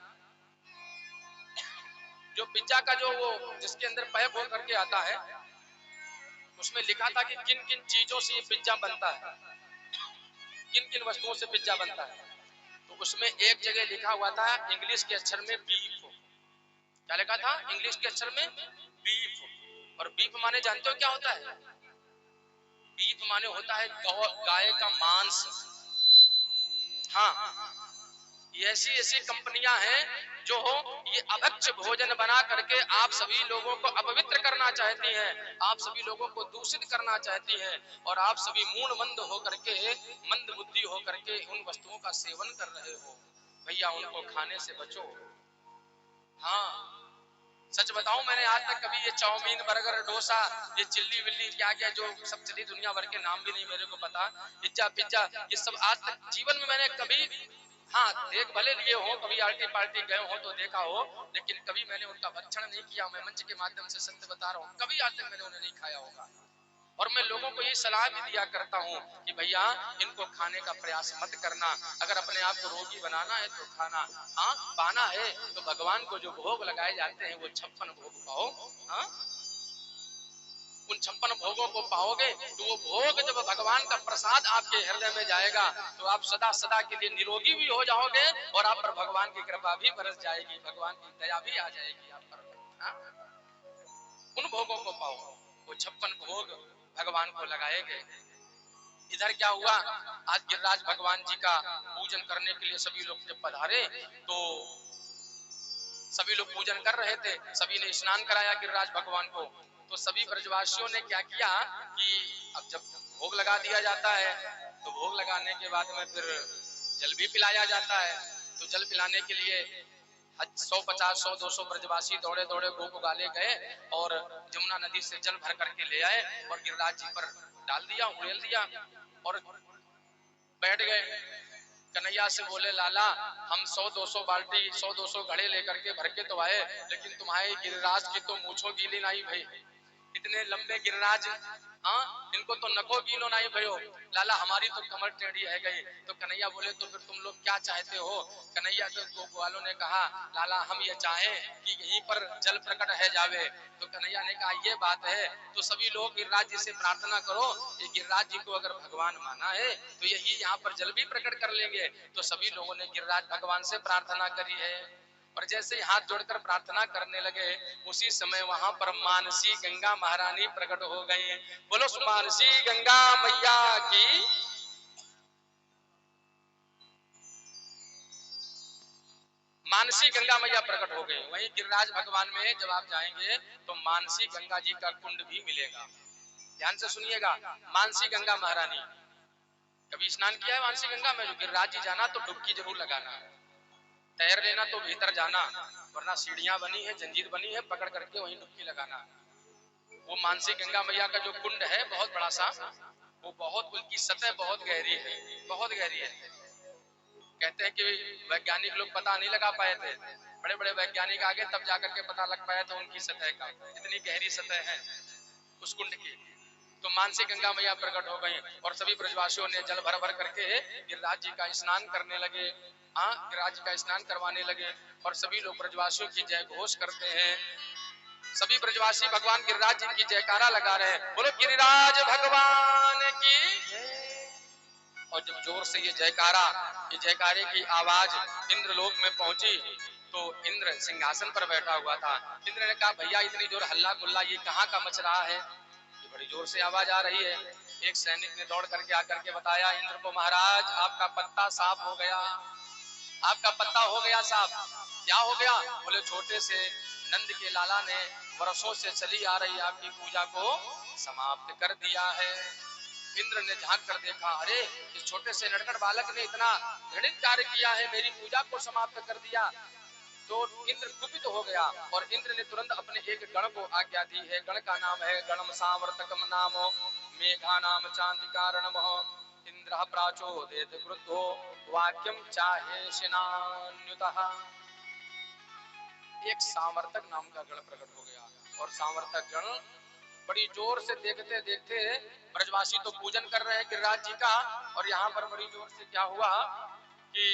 जो पिज्जा का जो वो जिसके अंदर पैक हो करके आता है, उसमें लिखा था कि किन किन चीजों से ये पिज्जा बनता है, किन किन वस्तुओं से पिज्जा बनता है। तो उसमें एक जगह लिखा हुआ था इंग्लिश के अक्षर में बीफ, क्या लिखा था इंग्लिश के अक्षर में? बीफ। और बीफ माने जानते हो क्या होता है? बीफ माने होता है गाय का मांस। हाँ, ये ऐसी ऐसी कंपनियां हैं जो ये अभक्ष्य भोजन बना करके आप सभी लोगों को अपवित्र करना चाहती हैं, आप सभी लोगों को दूषित करना चाहती हैं, और आप सभी मूढ़मंद होकर के, मंद बुद्धि होकर के उन वस्तुओं का सेवन कर रहे हो। भैया उनको खाने से बचो। हाँ, सच बताऊं, मैंने आज तक कभी ये चाउमीन बर्गर डोसा, ये चिल्ली विल्ली क्या क्या जो सब चली दुनिया भर के नाम भी नहीं मेरे को पता, पिज्जा पिज्जा, ये सब आज तक जीवन में मैंने कभी, हाँ, देख भले लिए हो, कभी आर्टी पार्टी गए हो तो देखा हो, लेकिन कभी मैंने उनका भक्षण नहीं किया। मैं मंच के माध्यम से सत्य बता रहा हूँ, कभी आज तक मैंने उन्हें नहीं खाया होगा। और मैं लोगों को ये सलाह भी दिया करता हूँ कि भैया इनको खाने का प्रयास मत करना, अगर अपने आप को रोगी बनाना है तो खाना, हाँ पाना है तो भगवान को जो भोग लगाए जाते हैं वो 56 भोग पाओ। हाँ, उन 56 भोगों को पाओगे तो वो भोग जब भगवान का प्रसाद आपके हृदय में जाएगा तो आप सदा सदा के लिए निरोगी भी हो जाओगे और आप पर भगवान की कृपा भी बरस जाएगी, भगवान की दया भी आ जाएगी आप पर। हाँ? उन भोगों को पाओ, वो 56 भोग भगवान को लगाए गए। इधर क्या हुआ, आज गिरिराज भगवान जी का पूजन करने के लिए सभी लोग जब पधारे तो सभी लोग पूजन कर रहे थे, सभी ने स्नान कराया गिरिराज भगवान को। तो सभी ब्रजवासियों ने क्या किया कि अब जब भोग लगा दिया जाता है तो भोग लगाने के बाद में फिर जल भी पिलाया जाता है। तो जल पिलाने के लिए 150, 100, 200 ब्रजवासी दौड़े दौड़े गोप गाले गए और जमुना नदी से जल भर करके ले आए और गिरिराज जी पर डाल दिया, उड़ेल दिया और बैठ गए। कन्हैया से बोले लाला हम 100-200 बाल्टी 100-200 घड़े लेकर के भर के तो आए, लेकिन तुम्हारे गिरिराज की तो मूंछों गीली नहीं भई, इतने लंबे गिरिराज, हाँ इनको तो नको गीलो नहीं भयो, लाला हमारी तो कमर टेढ़ी है गई। तो कन्हैया बोले तो फिर तुम लोग क्या चाहते हो? कन्हैया तो गोप वालों ने कहा लाला हम ये चाहें कि यहीं पर जल प्रकट है जावे। तो कन्हैया ने कहा ये बात है तो सभी लोग गिरिराज जी से प्रार्थना करो, ये गिरिराज जी को अगर भगवान माना है तो यही यहाँ पर जल भी प्रकट कर लेंगे। तो सभी लोगों ने गिरिराज भगवान से प्रार्थना करी है और जैसे हाथ जोड़कर प्रार्थना करने लगे उसी समय वहां पर मानसी गंगा महारानी प्रकट हो गई। बोलो मानसी गंगा मैया की। मानसी गंगा मैया प्रकट हो गई। वहीं गिरिराज भगवान में जब आप जाएंगे तो मानसी गंगा जी का कुंड भी मिलेगा। ध्यान से सुनिएगा, मानसी गंगा महारानी, कभी स्नान किया है मानसी गंगा में? जो गिरिराज जी जाना तो डुबकी जरूर लगाना, तैर लेना तो भीतर जाना, वरना सीढ़ियां बनी है, जंजीर बनी है, पकड़ करके वहीं डुबकी लगाना। वो मानसी गंगा मैया का जो कुंड है बहुत बड़ा सा, वो बहुत, उनकी सतह बहुत गहरी है, बहुत गहरी है। कहते हैं कि वैज्ञानिक लोग पता नहीं लगा पाए थे, बड़े बड़े वैज्ञानिक आगे तब जाकर के पता लग पाया था उनकी सतह का, इतनी गहरी सतह है उस कुंड की। तो मानसी गंगा मैया प्रकट हो गई और सभी ब्रजवासियों ने जल भर भर करके गिरिराज जी का स्नान करने लगे। हाँ, गिरिराज जी का स्नान करवाने लगे और सभी लोग ब्रजवासियों की जय घोष करते हैं। सभी ब्रजवासी भगवान गिरिराज जी की जयकारा लगा रहे हैं, बोलो गिरिराज भगवान की। और जब जोर से ये जयकारे की आवाज इंद्रलोक में पहुंची तो इंद्र सिंहासन पर बैठा हुआ था। इंद्र ने कहा भैया इतनी जोर हल्ला गुल्ला ये कहाँ का मच रहा है, ये बड़ी जोर से आवाज आ रही है। एक सैनिक ने दौड़ करके आकर के बताया इंद्र को, महाराज आपका पत्ता साफ हो गया, आपका पत्ता हो गया साफ। क्या हो गया? बोले छोटे से नंद के लाला ने वर्षों से चली आ रही आपकी पूजा को समाप्त कर दिया है। इंद्र ने झांक कर देखा, अरे इस छोटे से नटखट बालक ने इतना घृणित कार्य किया है, मेरी पूजा को समाप्त कर दिया। तो इंद्र कुपित हो गया और इंद्र ने तुरंत अपने एक गण को आज्ञा दी है। गण का नाम है गणम सावर्तकम नामो मेघा नाम चांदी कारणम इंद्र प्राचोदेत क्रुद्धो वाक्यम चाहे शिनान्युतः। एक सावर्तक नाम का गण प्रकट हो गया और सावर्तक गण बड़ी जोर से देखते देखते, ब्रजवासी तो पूजन कर रहे हैं गिरिराज जी का और यहाँ पर बड़ी जोर से क्या हुआ कि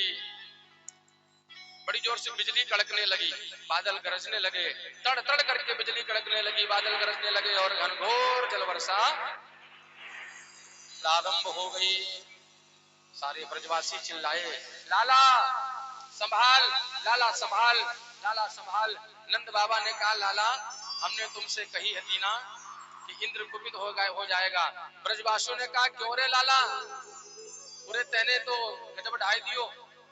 बड़ी जोर से बिजली कड़कने लगी, बादल गरजने लगे, तड़ तड़ करके बिजली कड़कने लगी, बादल गरजने लगे और घनघोर जल वर्षा प्रारंभ हो गई। सारे ब्रजवासी चिल्लाए लाला संभाल, लाला संभाल, लाला संभाल। नंद बाबा ने कहा लाला हमने तुमसे कही है ना कि इंद्र कुपित हो जाएगा। ब्रजवासियों ने कहा क्यों रे लाला, पूरे तेने तो गजब ढाई दियो,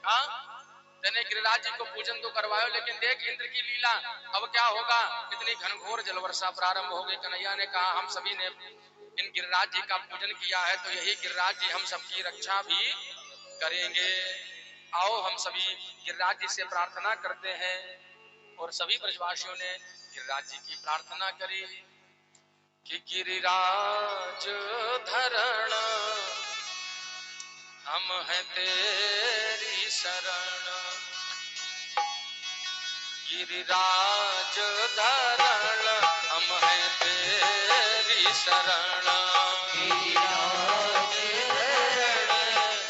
हाँ तेने गिरिराज जी को पूजन तो करवायो लेकिन देख इंद्र की लीला, अब क्या होगा। इतनी घनघोर जलवर्षा प्रारंभ हो गई। कन्हैया ने कहा हम सभी ने इन गिरिराज जी का पूजन किया है तो यही गिरिराज जी हम सबकी रक्षा भी करेंगे। आओ हम सभी गिरिराज जी से प्रार्थना करते हैं। और सभी ब्रजवासियों ने गिरिराज जी की प्रार्थना करी कि गिरिराज धरण हम हैं तेरी शरण, गिरिराज धरण हम हैं तेरी तेरी शरण गिरिराज धरण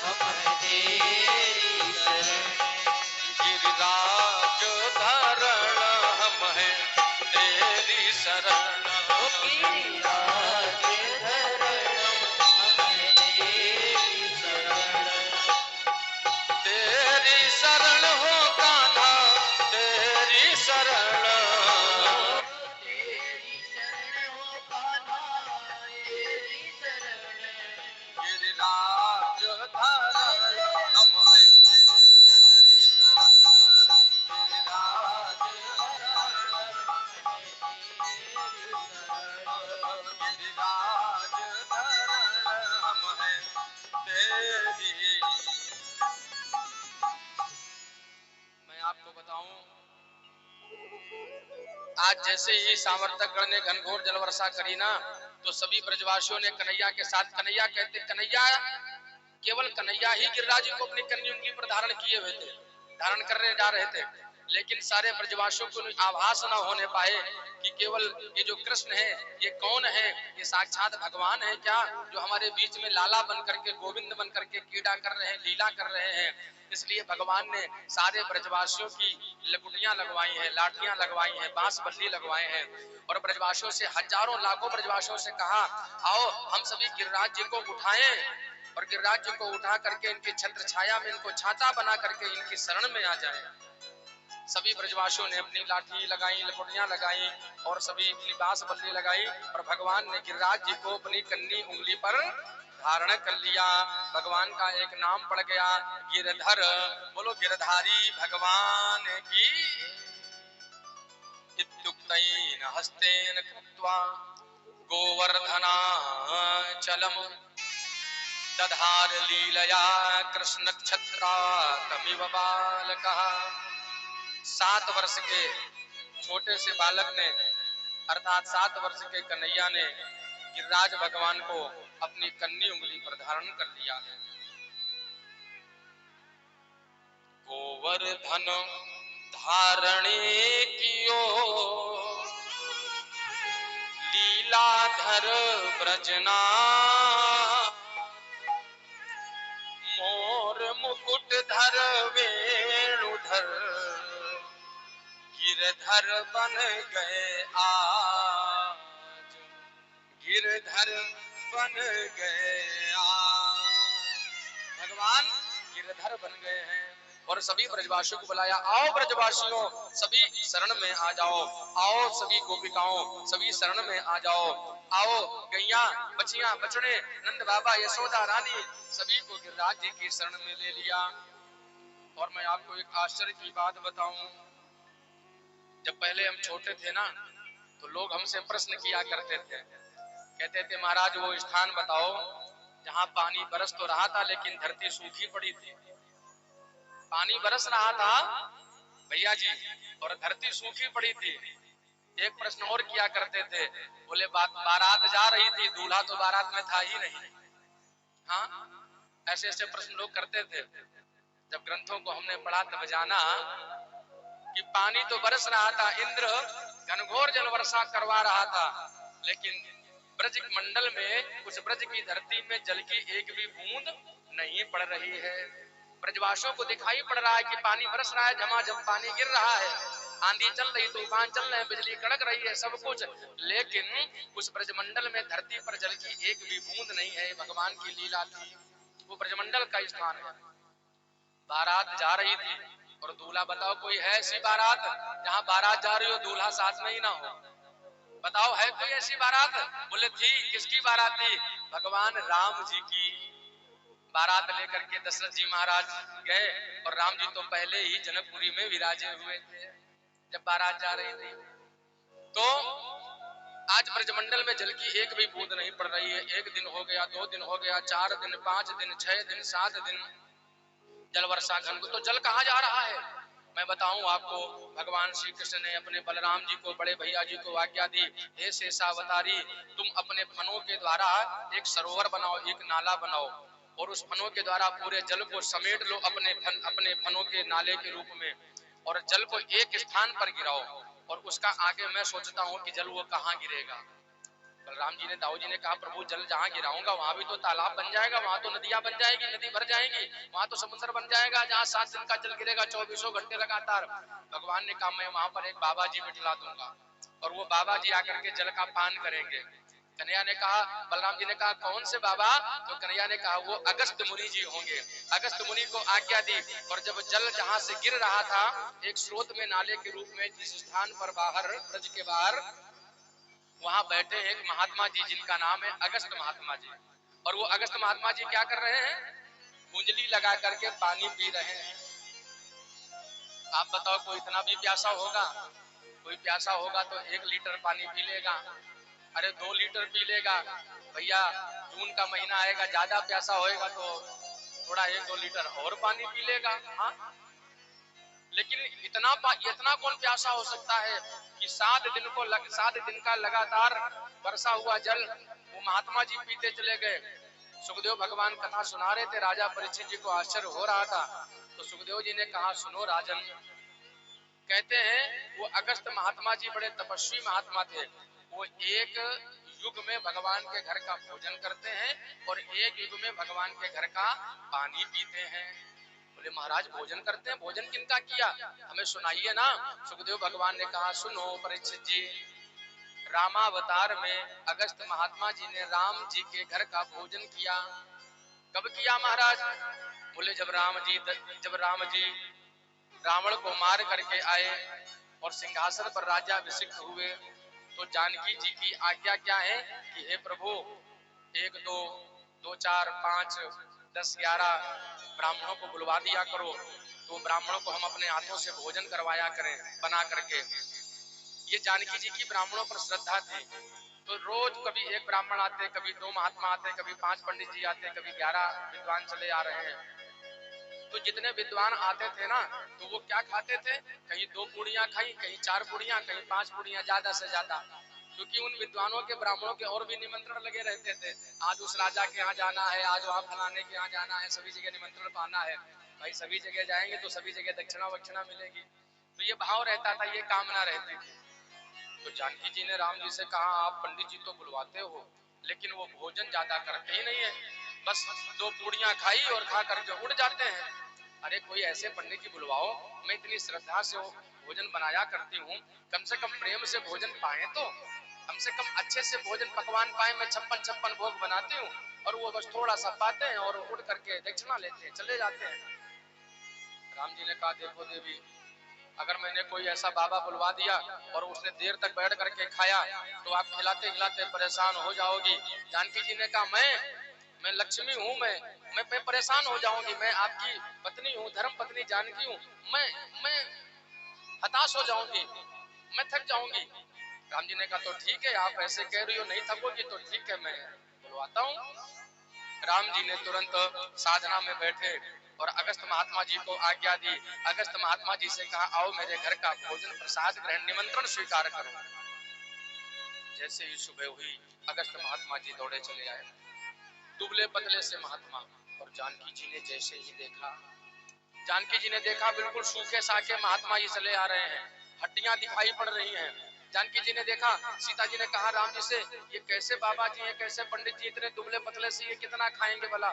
हम हैं तेरी शरण गिरिराज धरण हम हैं तेरी शरण गिरिराज धरण हम हैं तेरी शरण तेरी शरण हो कान्हा तेरी शरण तेरी शरण हो कान्हा तेरी शरण गिरिराज धरण हम हैं तेरी शरण गिरिराज गिरिराज धरण हम हैं तेरी। मैं आपको बताऊं, आज जैसे ही सावर्तकगण ने घनघोर जल वर्षा करी ना, तो सभी ब्रजवासियों ने कन्हैया के साथ, कन्हैया कहते कन्हैया, केवल कन्हैया ही गिरिराज जी को अपनी कन्या उंगली पर धारण किए हुए थे, धारण करने जा रहे थे, लेकिन सारे ब्रजवासियों को आभास न होने पाए कि केवल ये जो कृष्ण है ये कौन है, ये साक्षात भगवान है क्या, जो हमारे बीच में लाला बन करके, गोविंद बन करके क्रीड़ा कर रहे हैं, लीला कर रहे हैं। इसलिए भगवान ने सारे ब्रजवासियों की लकुटियां लगवाई हैं, लाठियां लगवाई हैं, बांस बल्ली लगवाए हैं, और ब्रजवासियों से, हजारों लाखों ब्रजवासियों से कहा, आओ हम सभी गिरिराज जी को उठाएं और गिरिराज जी को उठा करके इनकी छत्र छाया में इनको छाता बना करके इनकी शरण में आ जाए। सभी ब्रजवासियों ने अपनी लाठी लगाई, लकुटियां लगाई और सभी अपनी बांस बल्ली लगाई, और भगवान ने गिरिराज जी को अपनी कन्नी उंगली पर धारण कर लिया। भगवान का एक नाम पड़ गया गिरधर। बोलो गिरधारी भगवान की। इत्युक्तेन हस्तेन कृत्वा गोवर्धनाचलम् दधार लीलया कृष्ण क्षत्राकमिव बालकः। 7 वर्ष के छोटे से बालक ने, अर्थात 7 वर्ष के कन्हैया ने गिरिराज भगवान को अपनी कन्नी उंगली पर धारण कर लिया है। गोवर्धन धारणे कियो लीलाधर ब्रजना मोर मुकुट धर वेणुधर गिरधर बन गए आज, गिरधर बन गए आज। भगवान गिरधर बन गए हैं और सभी ब्रजवासियों को बुलाया, आओ ब्रजवासियों सभी शरण में आ जाओ, आओ सभी गोपिकाओं सभी शरण में आ जाओ, आओ गैया बचिया बछड़े नंद बाबा यशोदा रानी सभी को गिरिराज जी की शरण में ले लिया। और मैं आपको एक आश्चर्य की बात बताऊं, जब पहले हम छोटे थे ना, तो लोग हमसे प्रश्न किया करते थे, कहते थे महाराज वो स्थान बताओ जहां पानी बरस तो रहा था लेकिन धरती सूखी पड़ी थी। पानी बरस रहा था भैया जी और धरती सूखी पड़ी थी। एक प्रश्न और किया करते थे, बोले बारात जा रही थी, दूल्हा तो बारात में था ही नहीं। हाँ, ऐसे ऐसे प्रश्न लोग करते थे। जब ग्रंथों को हमने पढ़ा तब जाना कि पानी तो बरस रहा था, इंद्र घनघोर जल वर्षा करवा रहा था, लेकिन ब्रज मंडल में, उस ब्रज की धरती में जल की एक भी बूंद नहीं पड़ रही है। ब्रजवासियों को दिखाई पड़ रहा है कि पानी बरस रहा है, झमाझम पानी गिर रहा है, आंधी चल रही, तूफान चल रहे हैं, बिजली कड़क रही है, सब कुछ, लेकिन उस ब्रजमंडल में धरती पर जल की एक भी बूंद नहीं है। भगवान की लीला थी, वो ब्रजमंडल का स्थान है। बारात जा रही थी और दूल्हा, बताओ कोई है ऐसी बारात जहां बारात जा रही हो दूल्हा साथ में ही ना हो? बताओ है कोई ऐसी बारात? बोले थी। किसकी बारात थी? भगवान राम जी की बारात लेकर के दशरथ जी महाराज गए, और राम जी तो पहले ही जनकपुरी में विराजे हुए थे जब बारात जा रही थी। तो आज ब्रजमंडल में जल की एक भी बूंद नहीं पड़ रही है। 1 दिन हो गया, 2 दिन हो गया, 4 दिन, 5 दिन, 6 दिन, 7 दिन जल वर्षा घन, तो जल कहाँ जा रहा है? मैं बताऊं आपको, भगवान श्री कृष्ण ने अपने बलराम जी को, बड़े भैया जी को आज्ञा दी, हे शेषावतारी, तुम अपने फनों के द्वारा एक सरोवर बनाओ, एक नाला बनाओ, और उस फनों के द्वारा पूरे जल को समेट लो अपने फनों के नाले के रूप में, और जल को एक स्थान पर गिराओ, और उसका आगे मैं सोचता हूँ कि जल वो कहाँ गिरेगा। बलराम जी ने, दाऊ जी ने कहा प्रभु जल जहाँ गिराऊंगा वहां भी तो तालाब बन जाएगा, वहां तो नदियां बन जाएगी, नदी भर जाएगी, वहां तो समुद्र बन जाएगा जहाँ 7 दिन का जल गिरेगा 24 घंटे लगातार। भगवान ने कहा मैं वहां पर एक बाबा जी बिठला दूंगा और वो बाबा जी आकर के जल का पान करेंगे। कन्हैया ने कहा, बलराम जी ने कहा कौन से बाबा? तो कन्हैया ने कहा वो अगस्त मुनि जी होंगे। अगस्त मुनि को आज्ञा दी और जब जल जहां से गिर रहा था एक स्रोत में नाले के रूप में जिस स्थान पर बाहर ब्रज के बाहर वहां बैठे एक महात्मा जी जिनका नाम है अगस्त महात्मा जी, और वो अगस्त महात्मा जी क्या कर रहे हैं? कुंजली लगा करके पानी पी रहे हैं। आप बताओ कोई इतना भी प्यासा होगा? कोई प्यासा होगा तो 1 लीटर पानी पी लेगा, अरे 2 लीटर पी लेगा भैया। जून का महीना आएगा, ज्यादा प्यासा होएगा तो थोड़ा 1-2 लीटर और पानी पी लेगा। हाँ, लेकिन इतना कौन प्यासा हो सकता है कि 7 दिन का लगातार बरसा हुआ जल वो महात्मा जी पीते चले गए। सुखदेव भगवान कथा सुना रहे थे, राजा परीक्षित जी को आश्चर्य हो रहा था, तो सुखदेव जी ने कहा सुनो राजन, कहते हैं वो अगस्त महात्मा जी बड़े तपस्वी महात्मा थे। वो एक युग में भगवान के घर का भोजन करते हैं और एक युग में भगवान के घर का पानी पीते हैं। बोले महाराज भोजन करते हैं, भोजन किनका किया? हमें सुनाइए ना। सुखदेव भगवान ने कहा सुनो परीक्षित जी, रामावतार में अगस्त महात्मा जी ने राम जी के घर का भोजन किया। कब किया महाराज? बोले जब राम जी रावण को मार करके आए और सिंहासन पर राजा अभिषिक्त हुए तो जानकी जी की आज्ञा क्या है कि हे प्रभु 1 2 2 4 5 10 11 ब्राह्मणों को बुलवा दिया करो, तो ब्राह्मणों को हम अपने हाथों से भोजन करवाया करें बना करके। ये जानकी जी की ब्राह्मणों पर श्रद्धा थी, तो रोज कभी 1 ब्राह्मण आते, कभी 2 महात्मा आते, कभी 5 पंडित जी आते, कभी 11 विद्वान चले आ रहे हैं। तो जितने विद्वान आते थे ना तो वो क्या खाते थे? कहीं 2 पूड़ियां खाई, कहीं 4 पूड़ियां, कहीं 5 पूड़ियां, ज्यादा से ज्यादा, क्योंकि उन विद्वानों के ब्राह्मणों के और भी निमंत्रण लगे रहते थे। आज उस राजा के यहाँ जाना है, आज वहाँ फलाने के यहाँ जाना है, सभी जगह निमंत्रण पाना है। भाई सभी जगह जाएंगे तो सभी जगह दक्षिणा वक्षिणा मिलेगी, तो ये भाव रहता था, ये कामना रहती थी। तो जानकी जी ने राम जी से कहा आप पंडित जी तो बुलवाते हो लेकिन वो भोजन ज्यादा करते ही नहीं है, बस 2 पूड़ियां खाई और खा करके उड़ जाते हैं। अरे कोई ऐसे पंडित जी बुलवाओ, मैं इतनी श्रद्धा से वो भोजन बनाया करती हूँ, कम से कम प्रेम से भोजन पाए, तो कम से कम अच्छे से भोजन पकवान पाए। मैं 56 भोग बनाती हूँ और वो बस थोड़ा सा पाते हैं और उड़ करके दक्षिणा लेते हैं, चले जाते हैं। राम जी ने कहा देखो देवी, अगर मैंने कोई ऐसा बाबा बुलवा दिया और उसने देर तक बैठ करके खाया तो आप खिलाते खिलाते परेशान हो जाओगी। जानकी जी ने कहा मैं लक्ष्मी हूँ, मैं परेशान हो जाऊंगी, मैं आपकी पत्नी हूँ, धर्म पत्नी जानकी हूँ, मैं हताश हो जाऊंगी, मैं थक जाऊंगी। राम जी ने कहा तो ठीक है, आप ऐसे कह रही हो नहीं थकोगी तो ठीक है, मैं बुलवाता हूँ। राम जी ने तुरंत साधना में बैठे और अगस्त महात्मा जी को आज्ञा दी। अगस्त महात्मा जी से कहा आओ मेरे घर का भोजन प्रसाद ग्रहण निमंत्रण स्वीकार करो। जैसे ही सुबह हुई अगस्त महात्मा जी दौड़े चले आए, दुबले पतले से महात्मा, और जानकी जी ने जैसे ही देखा, जानकी जी ने देखा बिल्कुल सूखे साखे महात्मा जी चले आ रहे हैं, हड्डियां दिखाई पड़ रही हैं। जानकी जी ने देखा, सीता जी ने कहा राम जी से ये कैसे बाबा जी हैं, कैसे पंडित जी इतने दुबले पतले से, ये कितना खाएंगे भला?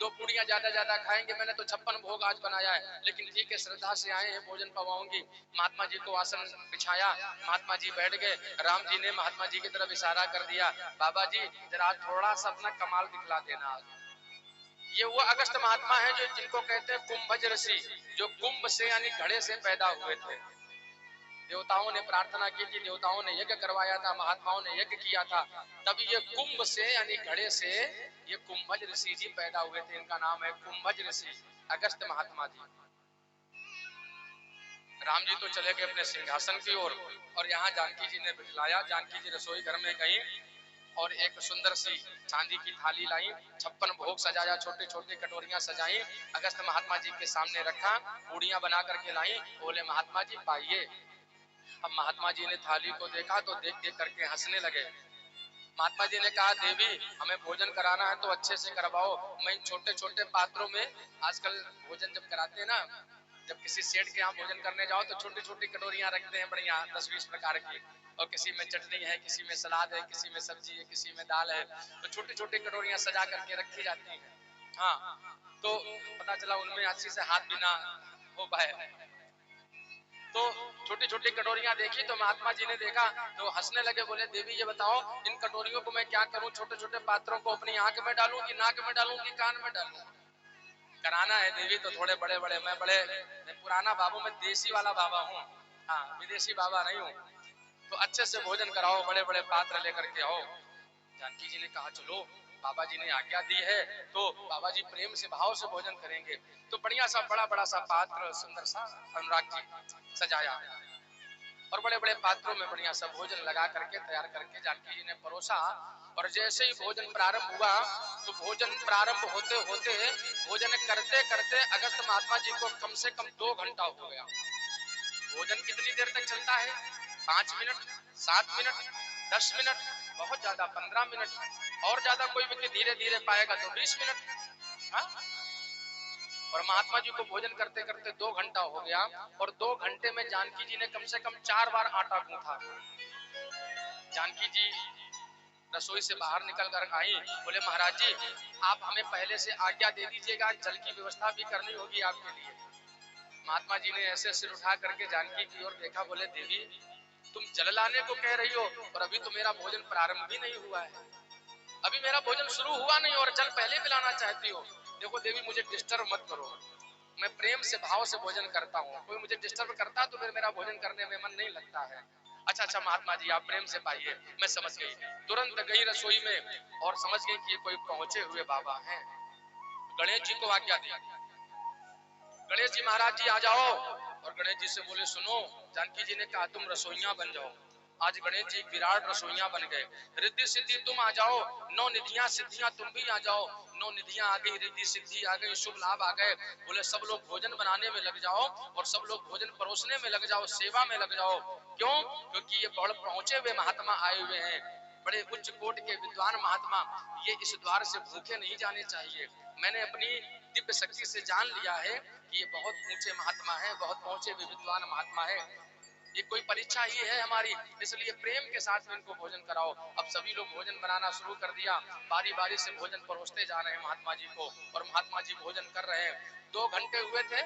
2 पूड़ियां ज्यादा खाएंगे, मैंने तो 56 भोग आज बनाया है, लेकिन ठीक है श्रद्धा से आए हैं, भोजन पवाऊंगी। महात्मा जी को आसन बिछाया, महात्मा जी बैठ गए। राम जी ने महात्मा जी की तरफ इशारा कर दिया, बाबा जी जरा थोड़ा सा अपना कमाल दिखला देना। ये वो अगस्त महात्मा है जो जिनको कहते हैं कुंभज ऋषि, जो कुंभ से यानी घड़े से पैदा हुए थे। देवताओं ने प्रार्थना की थी, देवताओं ने यज्ञ करवाया था, महात्माओं ने यज्ञ किया था, तभी ये कुंभ से यानी घड़े से ये कुंभज ऋषि जी पैदा हुए थे। इनका नाम है कुंभज ऋषि अगस्त महात्मा जी। राम जी तो चले गए अपने सिंहासन की ओर और यहाँ जानकी जी ने बिठलाया। जानकी जी रसोई घर में गई और एक सुंदर सी चांदी की थाली लाई, 56 भोग सजाया, छोटी छोटी कटोरियां सजाई, अगस्त महात्मा जी के सामने रखा, पूड़ियां बना करके लाई, बोले महात्मा जी पाइए। अब महात्मा जी ने थाली को देखा तो देख देख करके हंसने लगे। महात्मा जी ने कहा देवी हमें भोजन कराना है तो अच्छे से करवाओ, मैं छोटे छोटे पात्रों में आजकल भोजन जब कराते हैं ना जब किसी सेठ के यहाँ भोजन करने जाओ तो छोटी छोटी कटोरियां रखते हैं बढ़िया 10-20 प्रकार की, और किसी में चटनी है, किसी में सलाद है, किसी में सब्जी है, किसी में दाल है, तो छोटी छोटी कटोरियां सजा करके रखी जाती हैं। हाँ, तो पता चला उनमें अच्छी से हाथ भी ना हो पाए, तो छोटी छोटी कटोरियां देखी तो महात्मा जी ने देखा तो हंसने लगे, बोले देवी ये बताओ इन कटोरियों को मैं क्या करूं, छोटे छोटे पात्रों को अपनी आंख में डालूं कि नाक में डालूं कि कान में डालूं? कराना है देवी तो थोड़े बड़े बड़े, मैं पुराना बाबू, मैं देसी वाला बाबा हूँ, हाँ विदेशी बाबा नहीं हूँ, तो अच्छे से भोजन कराओ, बड़े बड़े पात्र लेकर के आओ। जानकी जी ने कहा चलो बाबा जी ने आज्ञा दी है तो बाबा जी प्रेम से भाव से भोजन करेंगे। तो बढ़िया सा बड़ा बड़ा सा पात्र सुंदर सा अनुराग जी सजाया और बड़े बड़े पात्रों में बढ़िया सा भोजन लगा करके तैयार करके जानकी जी ने परोसा। और जैसे ही भोजन प्रारंभ हुआ तो भोजन प्रारंभ होते होते भोजन करते करते अगस्त महात्मा जी को कम से कम 2 घंटा हो गया। भोजन कितनी देर तक चलता है? 5 मिनट, 7 मिनट, 10 मिनट, बहुत ज्यादा 15 मिनट, और ज्यादा कोई व्यक्ति धीरे धीरे पाएगा तो 20 मिनट। हाँ? और महात्मा जी को भोजन करते करते 2 घंटा हो गया और 2 घंटे में जानकी जी ने कम से कम 4 बार आटा गूंथा। जानकी जी रसोई से बाहर निकल कर आई, बोले महाराज जी आप हमें पहले से आज्ञा दे दीजिएगा, जल की व्यवस्था भी करनी होगी आपके लिए। महात्मा जी ने ऐसे सिर उठा करके जानकी की ओर देखा, बोले देवी तुम जल लाने को कह रही हो और अभी तो मेरा भोजन प्रारंभ भी नहीं हुआ है, अभी मेरा भोजन शुरू हुआ नहीं और जल पहले पिलाना चाहती हो। देखो देवी मुझे डिस्टर्ब मत करो, मैं प्रेम से भाव से भोजन करता हूँ, कोई मुझे डिस्टर्ब करता तो फिर मेरा भोजन करने में मन नहीं लगता है। अच्छा अच्छा महात्मा जी आप प्रेम से पाइए, मैं समझ गई। तुरंत गई रसोई में और समझ गई कि ये कोई पहुंचे हुए बाबा हैं। गणेश जी को आज्ञा दी, गणेश जी महाराज जी आ जाओ। और गणेश जी से बोले सुनो, जानकी जी ने कहा तुम रसोइया बन जाओ। आज गणेश जी विराट रसोइया बन गए। रिद्धि सिद्धि तुम आ जाओ, 9 निधियां सिद्धियां तुम भी आ जाओ। 9 निधियां आ गई, रिद्धि सिद्धि आ गई, शुभ लाभ आ गए। बोले सब लोग भोजन बनाने में लग जाओ और सब लोग भोजन परोसने में लग जाओ, सेवा में लग जाओ। क्यों? क्योंकि ये बड़ पहुंचे हुए महात्मा आए हुए हैं, बड़े उच्च कोट के विद्वान महात्मा, ये इस द्वार से भूखे नहीं जाने चाहिए। मैंने अपनी दिव्य शक्ति से जान लिया है कि ये बहुत ऊंचे महात्मा है, बहुत पहुंचे हुए विद्वान महात्मा है, ये कोई परीक्षा ही है हमारी, इसलिए प्रेम के साथ में इनको भोजन कराओ। अब सभी लोग भोजन बनाना शुरू कर दिया, बारी बारी से भोजन परोसते जा रहे हैं महात्मा जी को और महात्मा जी भोजन कर रहे हैं। 2 घंटे हुए थे,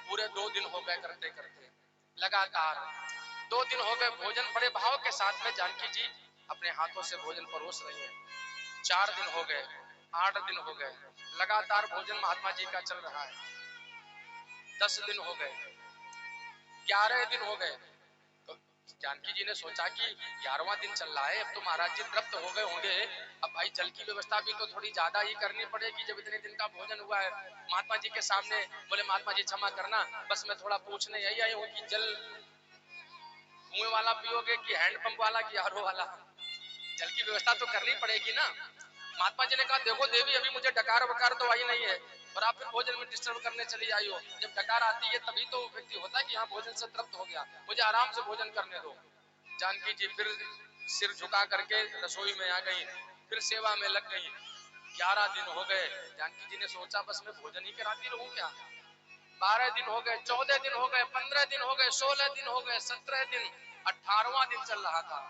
पूरे 2 दिन हो गए करते करते, लगातार 2 दिन हो गए। भोजन बड़े भाव के साथ में जानकी जी अपने हाथों से भोजन परोस रही है। 4 दिन हो गए, 8 दिन हो गए, लगातार भोजन महात्मा जी का चल रहा है। 10 दिन हो गए, 11 दिन हो गए। तो जानकी जी ने सोचा कि 11वां दिन चल रहा है, अब तो महाराज जी तृप्त हो गए होंगे, अब भाई जल की व्यवस्था भी तो थोड़ी ज्यादा ही करनी पड़ेगी जब इतने दिन का भोजन हुआ है। महात्मा जी के सामने बोले महात्मा जी क्षमा करना, बस मैं थोड़ा पूछने यही आई हूँ कि जल कुएं वाला पियोगे कि हैंडपंप वाला कि आरओ वाला? जल की व्यवस्था तो करनी पड़ेगी ना। महात्मा जी ने कहा देखो देवी अभी मुझे डकार वकार तो आई नहीं है और आप फिर भोजन में डिस्टर्ब करने चली आई हो। जब डकार आती है तभी तो व्यक्ति होता है कि हाँ भोजन से तृप्त हो गया, मुझे आराम से भोजन करने दो। जानकी जी फिर सिर झुका करके रसोई में आ गई, फिर सेवा में लग गई। 11 दिन हो गए, जानकी जी ने सोचा बस मैं भोजन ही कराती रहूं क्या। 12 दिन हो गए, 14 दिन हो गए, 15 दिन हो गए, 16 दिन हो गए, 17 दिन, 18वां दिन चल रहा था।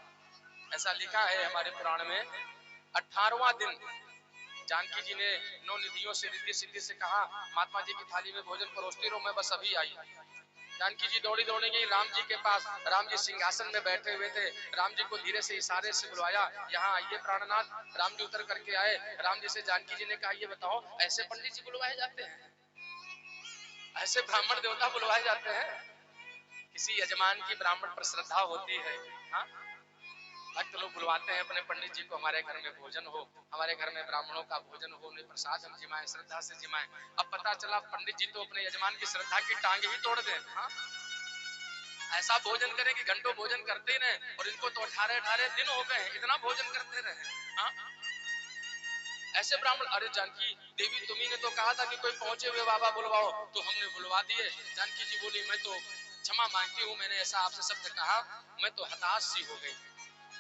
ऐसा लिखा है हमारे पुराण में, 18वां दिन जानकी जी ने 9 निधियों से रिद्धि सिद्धि से कहा महात्मा जी की थाली में भोजन परोसती रहो, मैं बस अभी आई। जानकी जी दौड़ी दौड़ी गई राम जी के पास, राम जी सिंहासन में बैठे हुए थे। राम जी को धीरे से इशारे से बुलवाया, यहाँ आइए प्राणनाथ। राम जी उतर करके आए, राम जी से जानकी जी ने कहा ये बताओ ऐसे पंडित जी बुलवाए जाते हैं, ऐसे ब्राह्मण देवता बुलवाए जाते हैं? किसी यजमान की ब्राह्मण पर श्रद्धा होती है, हाँ भक्त लोग बुलवाते हैं अपने पंडित जी को, हमारे घर में भोजन हो, हमारे घर में ब्राह्मणों का भोजन हो, उन्हें प्रसाद हम जिमाएं, श्रद्धा से जिमाएं। अब पता चला पंडित जी तो अपने यजमान की श्रद्धा की टांग ही तोड़ दें। हाँ? ऐसा भोजन करें कि घंटों भोजन करते ही रहे और इनको तो 18 दिन हो गए इतना भोजन करते रहे। हाँ? ऐसे ब्राह्मण, अरे जानकी देवी तुम्ही ने तो कहा था कि कोई पहुंचे हुए बाबा बुलवाओ, तो हमने बुलवा दिए। जानकी जी बोली मैं तो क्षमा मांगती हूँ, मैंने ऐसा आपसे शब्द कहा, मैं तो हताश सी हो गई।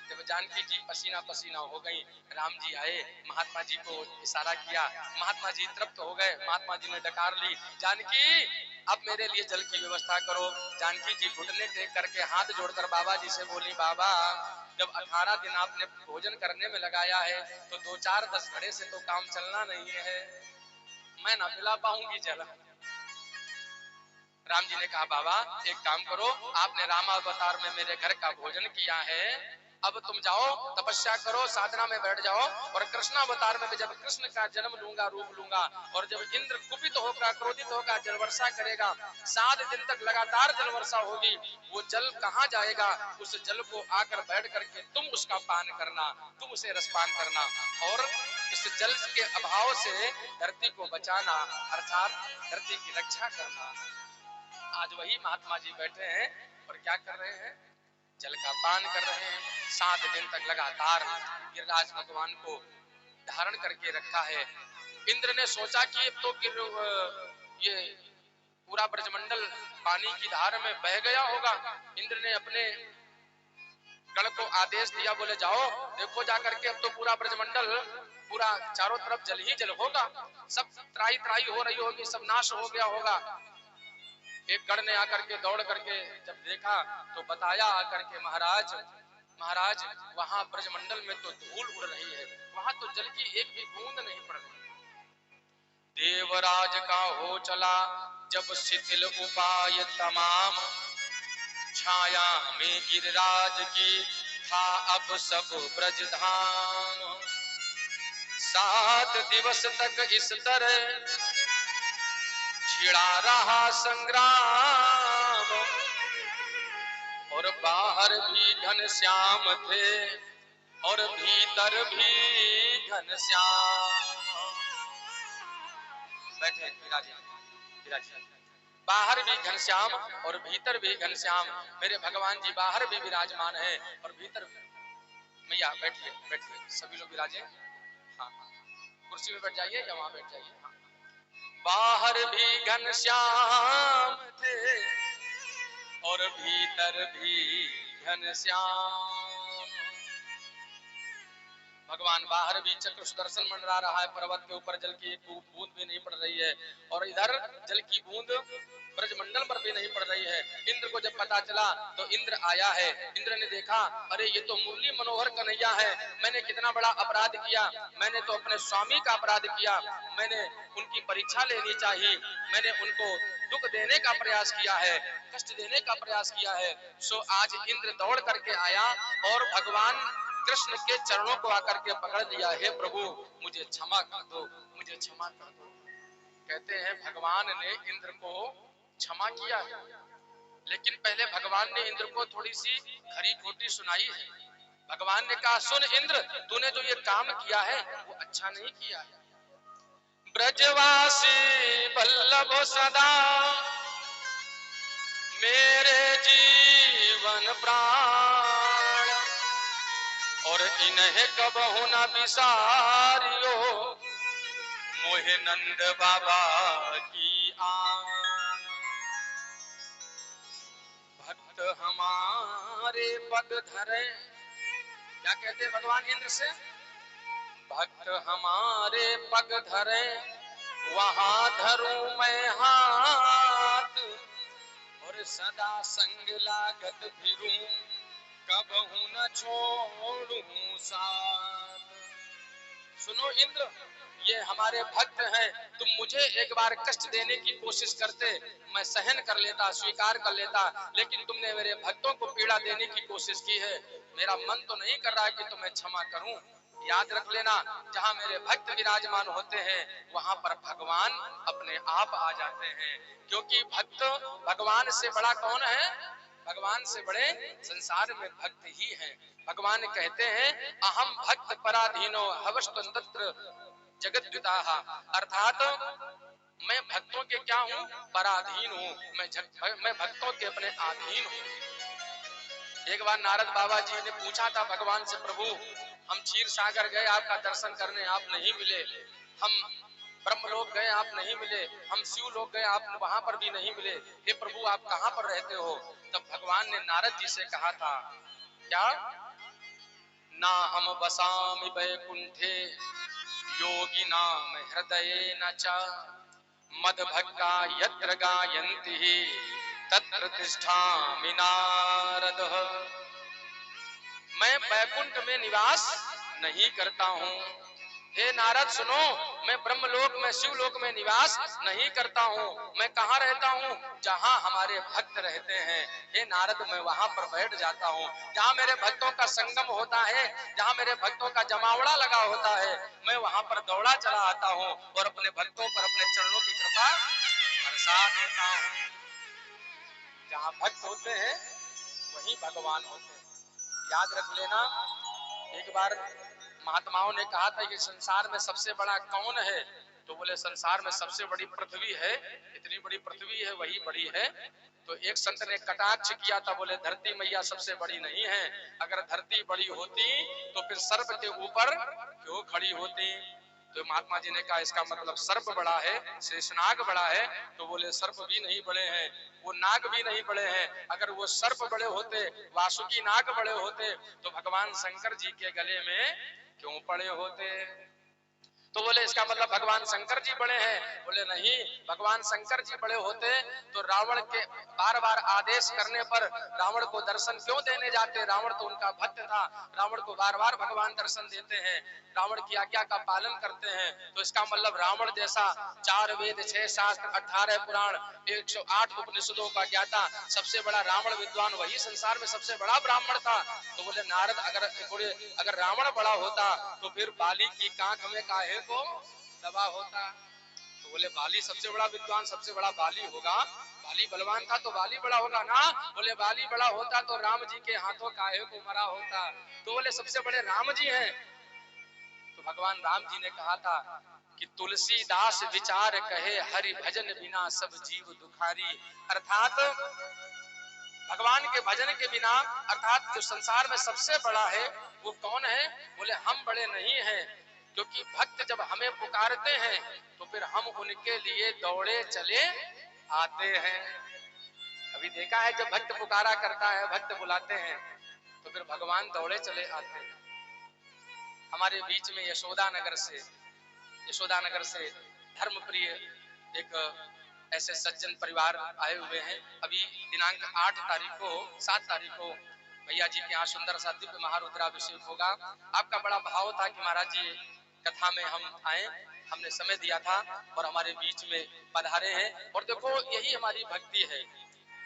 जब जानकी जी पसीना पसीना हो गई, राम जी आए, महात्मा जी को इशारा किया, महात्मा जी तृप्त हो गए। महात्मा जी ने डकार ली, जानकी अब मेरे लिए जल की व्यवस्था करो। जानकी जी घुटने टेक करके हाथ जोड़कर बाबा जी से बोली, बाबा जब 18 दिन आपने भोजन करने में लगाया है तो 2-4-10 घड़े से तो काम चलना नहीं है, मैं ना पिला पाऊंगी जल। राम जी ने कहा, बाबा एक काम करो, आपने रामावतार में मेरे घर का भोजन किया है, अब तुम जाओ तपस्या करो, साधना में बैठ जाओ, और कृष्णावतार में जब कृष्ण का जन्म लूंगा, रूप लूंगा, और जब इंद्र कुपित होगा, क्रोधित होगा, जल वर्षा करेगा, 7 दिन तक लगातार जल वर्षा होगी, वो जल कहाँ जाएगा, उस जल को आकर बैठ करके तुम उसका पान करना, तुम उसे रसपान करना, और इस जल के अभाव से धरती को बचाना, अर्थात धरती की रक्षा करना। आज वही महात्मा जी बैठे हैं और क्या कर रहे हैं, जल का पान कर रहे हैं। 7 दिन तक लगातार गिरिराज भगवान को धारण करके रखा है। इंद्र ने सोचा कि अब तो ये पूरा ब्रजमंडल पानी की धार में बह गया होगा। इंद्र ने अपने गण को आदेश दिया, बोले जाओ देखो जाकर के, अब तो पूरा ब्रजमंडल पूरा चारों तरफ जल ही जल होगा, सब त्राही त्राही हो रही होगी, सब नाश हो गया होगा। एक गण ने आकर के दौड़ करके जब देखा तो बताया आकर के, महाराज महाराज वहां ब्रजमंडल में तो धूल उड़ रही है, वहां तो जल की एक भी बूंद नहीं पड़ रही। देवराज का हो चला जब शिथिल उपाय तमाम, छाया में गिरिराज की था अब सब ब्रज धाम। 7 दिवस तक इस तरह छिड़ा रहा संग्राम, और बाहर भी घनश्याम थे और भीतर भी घनश्याम। बैठे विराजे, बाहर भी घनश्याम और भीतर भी घनश्याम, मेरे भगवान जी बाहर भी विराजमान है और भीतर भी। मैया बैठिए बैठिए, सभी लोग विराजे। हाँ, कुर्सी में बैठ जाइए या वहां बैठ जाइए। हाँ। बाहर भी घनश्याम थे और भीतर भी घनश्याम। भगवान बाहर भी चक्र सुदर्शन मंडरा रहा है, पर्वत के ऊपर जल की एक बूंद भी नहीं पड़ रही है, और इधर जल की बूंद ब्रजमंडल पर भी नहीं पड़ रही है। इंद्र को जब पता चला तो इंद्र आया है। इंद्र ने देखा, अरे ये तो मुरली मनोहर कन्हैया है, मैंने कितना बड़ा अपराध किया, मैंने तो अपने स्वामी का अपराध किया, मैंने उनकी परीक्षा लेनी चाहिए, मैंने उनको दुख देने का प्रयास किया है, कष्ट देने का प्रयास किया है। सो आज इंद्र दौड़ करके आया और भगवान कृष्ण के चरणों को आकर के पकड़ लिया, हे प्रभु मुझे क्षमा कर दो, मुझे क्षमा कर दो। कहते हैं भगवान ने इंद्र को क्षमा किया है, लेकिन पहले भगवान ने इंद्र को थोड़ी सी खरी खोटी सुनाई है। भगवान ने कहा, सुन इंद्र, तूने जो ये काम किया है वो अच्छा नहीं किया है। ब्रजवासी वल्लभ सदा मेरे जीवन प्राण, और इन्हें कबहु न बिसारियो मोहे नंद बाबा की आन। भक्त हमारे पग धरे, क्या कहते भगवान इंद्र से, भक्त हमारे पग धरे वहां धरूं मैं हाथ, और सदा संग लागत फिरूं कबहु न छोड़ूं साथ। सुनो इंद्र, ये हमारे भक्त हैं, तुम मुझे एक बार कष्ट देने की कोशिश करते, मैं सहन कर लेता, स्वीकार कर लेता, लेकिन तुमने मेरे भक्तों को पीड़ा देने की कोशिश की है। मेरा मन तो नहीं कर रहा है कि तुम्हें क्षमा करूं। याद रख लेना, जहां मेरे भक्त विराजमान होते हैं वहां पर भगवान अपने आप आ जाते हैं, क्योंकि भक्त भगवान से बड़ा कौन है, भगवान से बड़े संसार में भक्त ही हैं। भगवान कहते हैं, अहम भक्त पराधीनो हवस्तत्र जगद्विताः, अर्थात मैं भक्तों के क्या हूँ, पराधीन हूँ, मैं भक्तों के अपने अधीन हूँ। एक बार नारद बाबा जी ने पूछा था भगवान से, प्रभु हम क्षीर सागर गए, आपका दर्शन करने आप नहीं मिले, हम ब्रह्मलोक गए आप नहीं मिले, हम शिवलोक गए आप वहां पर भी नहीं मिले, हे प्रभु आप कहाँ पर रहते हो। तब भगवान ने नारद जी से कहा था, क्या, ना हम बसामि वैकुंठे योगी नाम हृदये न च, मदभक्ता यत्र गायन्ति तत्र तिष्ठामि नारद। मैं बैकुंठ में निवास नहीं करता हूँ। हे नारद सुनो, मैं ब्रह्मलोक में शिवलोक में निवास नहीं करता हूँ। मैं कहाँ रहता हूँ? जहाँ हमारे भक्त रहते हैं। हे नारद मैं वहां पर बैठ जाता हूँ। जहाँ मेरे भक्तों का संगम होता है, जहाँ मेरे भक्तों का जमावड़ा लगा होता है, मैं वहां पर दौड़ा चला आता हूँ और अपने भक्तों पर अपने चरणों की कृपा बरसा देता हूँ। जहाँ भक्त होते हैं वहीं भगवान होते हैं, याद रख लेना। एक बार महात्माओं ने कहा था कि संसार में सबसे बड़ा कौन है? तो बोले संसार में सबसे बड़ी पृथ्वी है, इतनी बड़ी पृथ्वी है वही बड़ी है। तो एक संत ने कटाक्ष किया था, बोले धरती मैया सबसे बड़ी नहीं है। अगर धरती बड़ी होती तो फिर सर्प के ऊपर क्यों खड़ी होती? तो महात्मा जी ने कहा इसका मतलब सर्प बड़ा है, शेषनाग बड़ा है। तो बोले सर्प भी नहीं बड़े हैं, वो नाग भी नहीं बड़े हैं। अगर वो सर्प बड़े होते, वासुकी नाग बड़े होते तो भगवान शंकर जी के गले में क्यों पड़े होते? तो बोले इसका मतलब भगवान शंकर जी बड़े हैं। बोले नहीं, भगवान शंकर जी बड़े होते तो रावण के बार बार आदेश करने पर रावण को दर्शन क्यों देने जाते? रावण तो उनका भक्त था, रावण को बार बार भगवान दर्शन देते हैं, रावण की आज्ञा का पालन करते हैं। तो इसका मतलब रावण जैसा 4 वेद 6 शास्त्र 18 पुराण 108 उपनिषदों का ज्ञाता सबसे बड़ा रावण विद्वान वही संसार में सबसे बड़ा ब्राह्मण था। तो बोले नारद अगर रावण बड़ा होता तो फिर बाली की कांख में काहे को दबा होता? तो बोले बाली सबसे बड़ा विद्वान सबसे बड़ा बाली होगा, बाली बलवान था तो बाली बड़ा होगा ना। बोले बाली बड़ा होता तो राम जी के हाथों काहे को मरा होता? तो बोले सबसे बड़े राम जी हैं। तो भगवान राम जी ने कहा था कि तुलसीदास विचार कहे हरि भजन बिना सब जीव दुखारी। अर्थात भगवान के भजन के बिना, अर्थात जो संसार में सबसे बड़ा है वो कौन है? बोले हम बड़े नहीं हैं, क्योंकि भक्त जब हमें पुकारते हैं तो फिर हम उनके लिए दौड़े चले आते हैं। अभी देखा है जब भक्त पुकारा करता है, भक्त बुलाते हैं तो फिर भगवान दौड़े चले आते हैं। हमारे बीच में यशोदा नगर से धर्मप्रिय एक ऐसे सज्जन परिवार आए हुए हैं। अभी दिनांक 7 तारीख को भैया जी के यहाँ सुंदर सा दिव्य महारुद्राभिषेक होगा। आपका बड़ा भाव था कि महाराज जी कथा में हम आए, हमने समय दिया था और हमारे बीच में पधारे हैं। और देखो यही हमारी भक्ति है,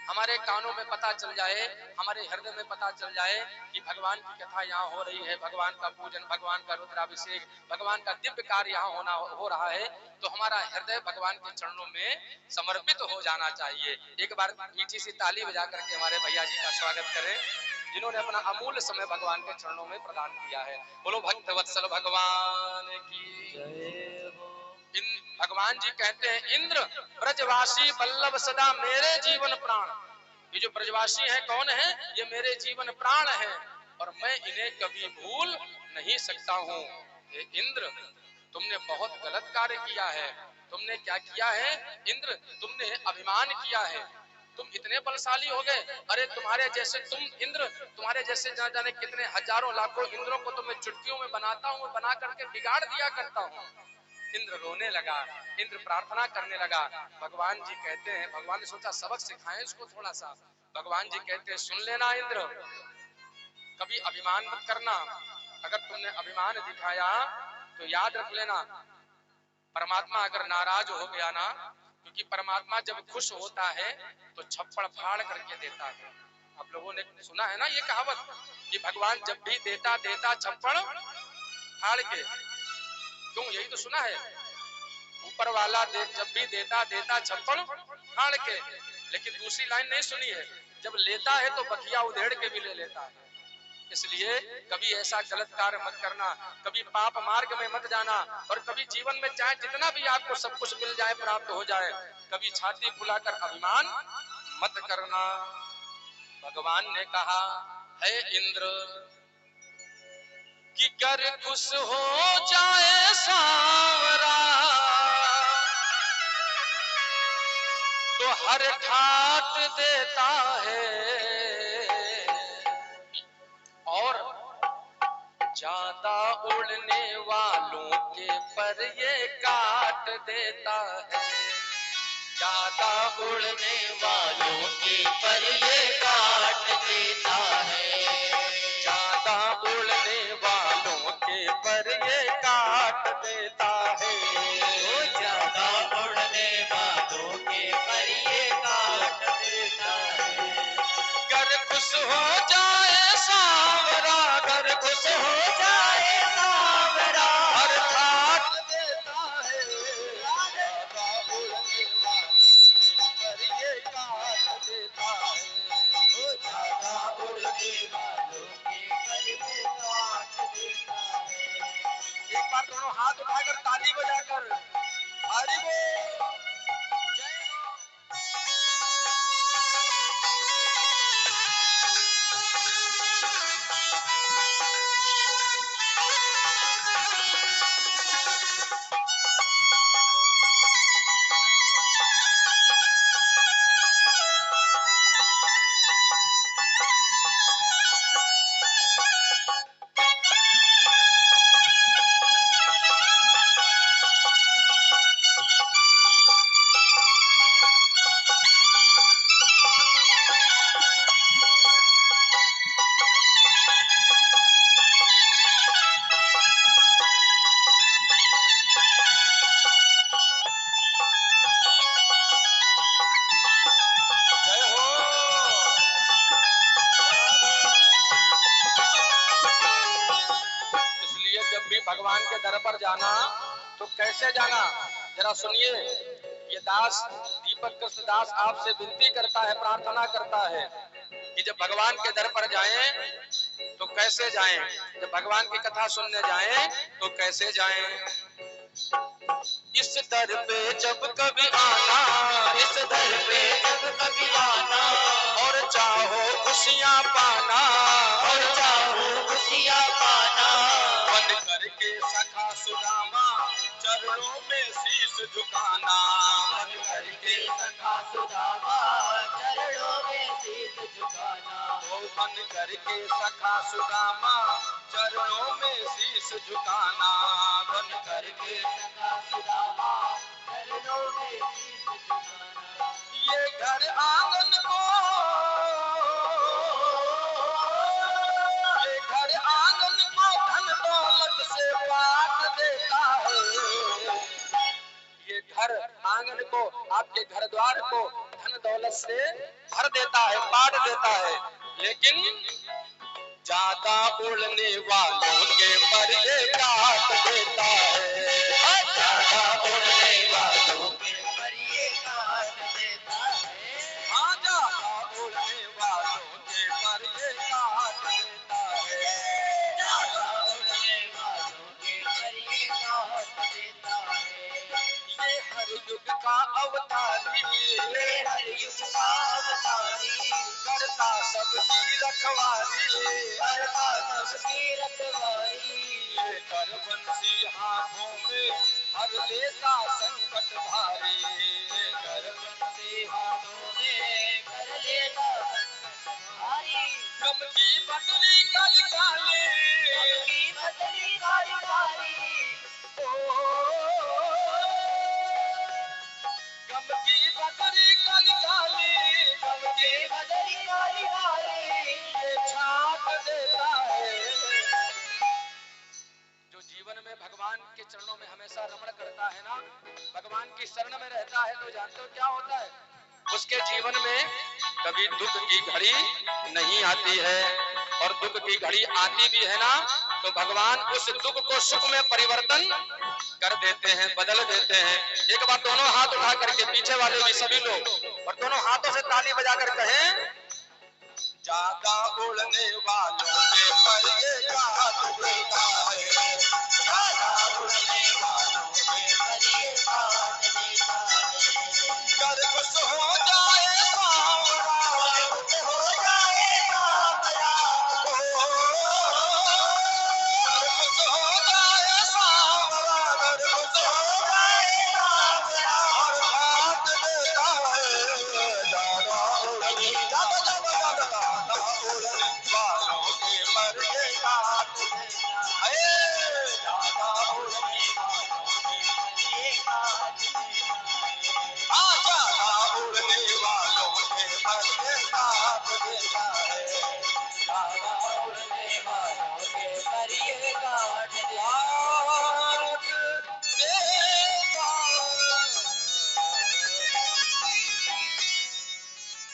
हमारे कानों में पता चल जाए, हमारे हृदय में पता चल जाए कि भगवान की कथा यहाँ हो रही है, भगवान का पूजन, भगवान का रुद्राभिषेक, भगवान का दिव्य कार्य यहाँ हो रहा है, तो हमारा हृदय भगवान के चरणों में समर्पित हो जाना चाहिए। एक बार मीठी सी ताली बजा करके हमारे भैया जी का स्वागत करें, जिन्होंने अपना अमूल्य समय भगवान के चरणों में प्रदान किया है। बोलो भक्त वत्सल भगवान की जय हो। भगवान जी कहते हैं इंद्र ब्रजवासी वल्लभ सदा मेरे जीवन प्राण। ये जो ब्रजवासी है कौन है? ये मेरे जीवन प्राण है और मैं इन्हें कभी भूल नहीं सकता हूँ। हे इंद्र तुमने बहुत गलत कार्य किया है। तुमने क्या किया है इंद्र? तुमने अभिमान किया है, तुम इतने बलशाली हो गए। अरे तुम्हारे जैसे तुम्हारे जैसे न जाने कितने हजारों लाखों इंद्रों को तो मैं चुटकियों में बनाता हूँ, बना करके बिगाड़ दिया करता हूँ। इंद्र रोने लगा, इंद्र प्रार्थना करने लगा। भगवान जी कहते हैं, भगवान ने सोचा सबक सिखाएं इसको थोड़ा सा। भगवान जी कहते हैं सुन लेना इंद्र, कभी अभिमान मत करना। अगर तुमने अभिमान दिखाया तो याद रख लेना, परमात्मा अगर नाराज हो गया ना, क्योंकि परमात्मा जब खुश होता है तो छप्पड़ फाड़ करके देता है। आप लोगों ने सुना है ना ये कहावत कि भगवान जब भी देता छप्पड़ फाड़ के। क्यों? यही तो सुना है, ऊपर वाला जब भी देता छप्पड़ फाड़ के। लेकिन दूसरी लाइन नहीं सुनी है, जब लेता है तो बखिया उधेड़ के भी ले लेता है। इसलिए कभी ऐसा गलत कार्य मत करना, कभी पाप मार्ग में मत जाना, और कभी जीवन में चाहे जितना भी आपको सब कुछ मिल जाए, प्राप्त हो जाए, कभी छाती फुलाकर अभिमान मत करना। भगवान ने कहा है इंद्र कि कर खुश हो जाए सांवरा तो हर ठाट देता है, और ज्यादा उड़ने वालों के पर ये काट देता है। ज्यादा उड़ने वालों के पर ये काट देता है। ज्यादा उड़ने वालों के पर ये काट देता है। वो ज्यादा उड़ने वालों के पर ये काट देता है। गर खुश हो जाए सांवरा, गर खुश हो जाए सांवरा हर काट देता है। ज्यादा उड़ने वालों के पर ये काट देता है। वो ज्यादा उड़ने वालों के पर ये काट देता है। एक बार दोनों हाथ उठाकर ताली बजाकर हरि बोल जय हो। जय हो। इसलिए जब भी भगवान के दर पर जाना तो कैसे जाना, जरा सुनिए। ये दास दीपक कृष्ण दास आपसे विनती करता है, प्रार्थना करता है कि जब भगवान के दर पर जाएं तो कैसे जाएं, जब भगवान की कथा सुनने जाएं तो कैसे जाएं। इस दर पे जब कभी आना, इस दर पे जब कभी आना और चाहो खुशियां पाना, और चाहो खुशियां पाना, बन करके सखा सुदामा चरणों में शीश झुकाना। बन करके सखा सुदामा चरणों में शीश झुकाना। ओ बन करके सखा सुदामा चरणों में शीश झुकाना। बन करके सखा सुदामा चरणों में शीश झुकाना। ये घर आंगन को, ये घर आंगन को धन दौलत से बांट देता है। ये घर आंगन को, आपके घर द्वार को धन दौलत से भर देता है, बांट देता है। लेकिन ज्यादा उड़ने वालों के पर ये काट देता है। ज्यादा उड़ने वालों के पर ये काट देता है। हाँ, ज्यादा उड़ने वालों के पर ये काट देता है। ज्यादा उड़ने वालों के पर ये काट देता है। ये हर युग का अवतारी, ये हर युग का अवतारी, करता सबकी रखवाली, करता सबकी रखवाली। ये कर बंसी हाथों में हर लेता संकट भारी। ये कर बंसी हाथों में कर लेता भारी। गम की बदरी काली काली, गम की बदरी काली काली, गम की बदरी काली काली, गम की बदरी काली काली, ये छाप देता है। जो जीवन में भगवान के चरणों में हमेशा रमण करता है ना, भगवान की शरण में रहता है, तो जानते हो क्या होता है, उसके जीवन में कभी दुख की घड़ी नहीं आती है। और दुख की घड़ी आती भी है ना, तो भगवान उस दुख को सुख में परिवर्तन कर देते हैं, बदल देते हैं। एक बार दोनों हाथ उठा करके पीछे वाले भी सभी लोग और दोनों हाथों से ताली बजाकर कहें, ज्यादा उड़ने वालों के पर ये काट देता है। ज्यादा उड़ने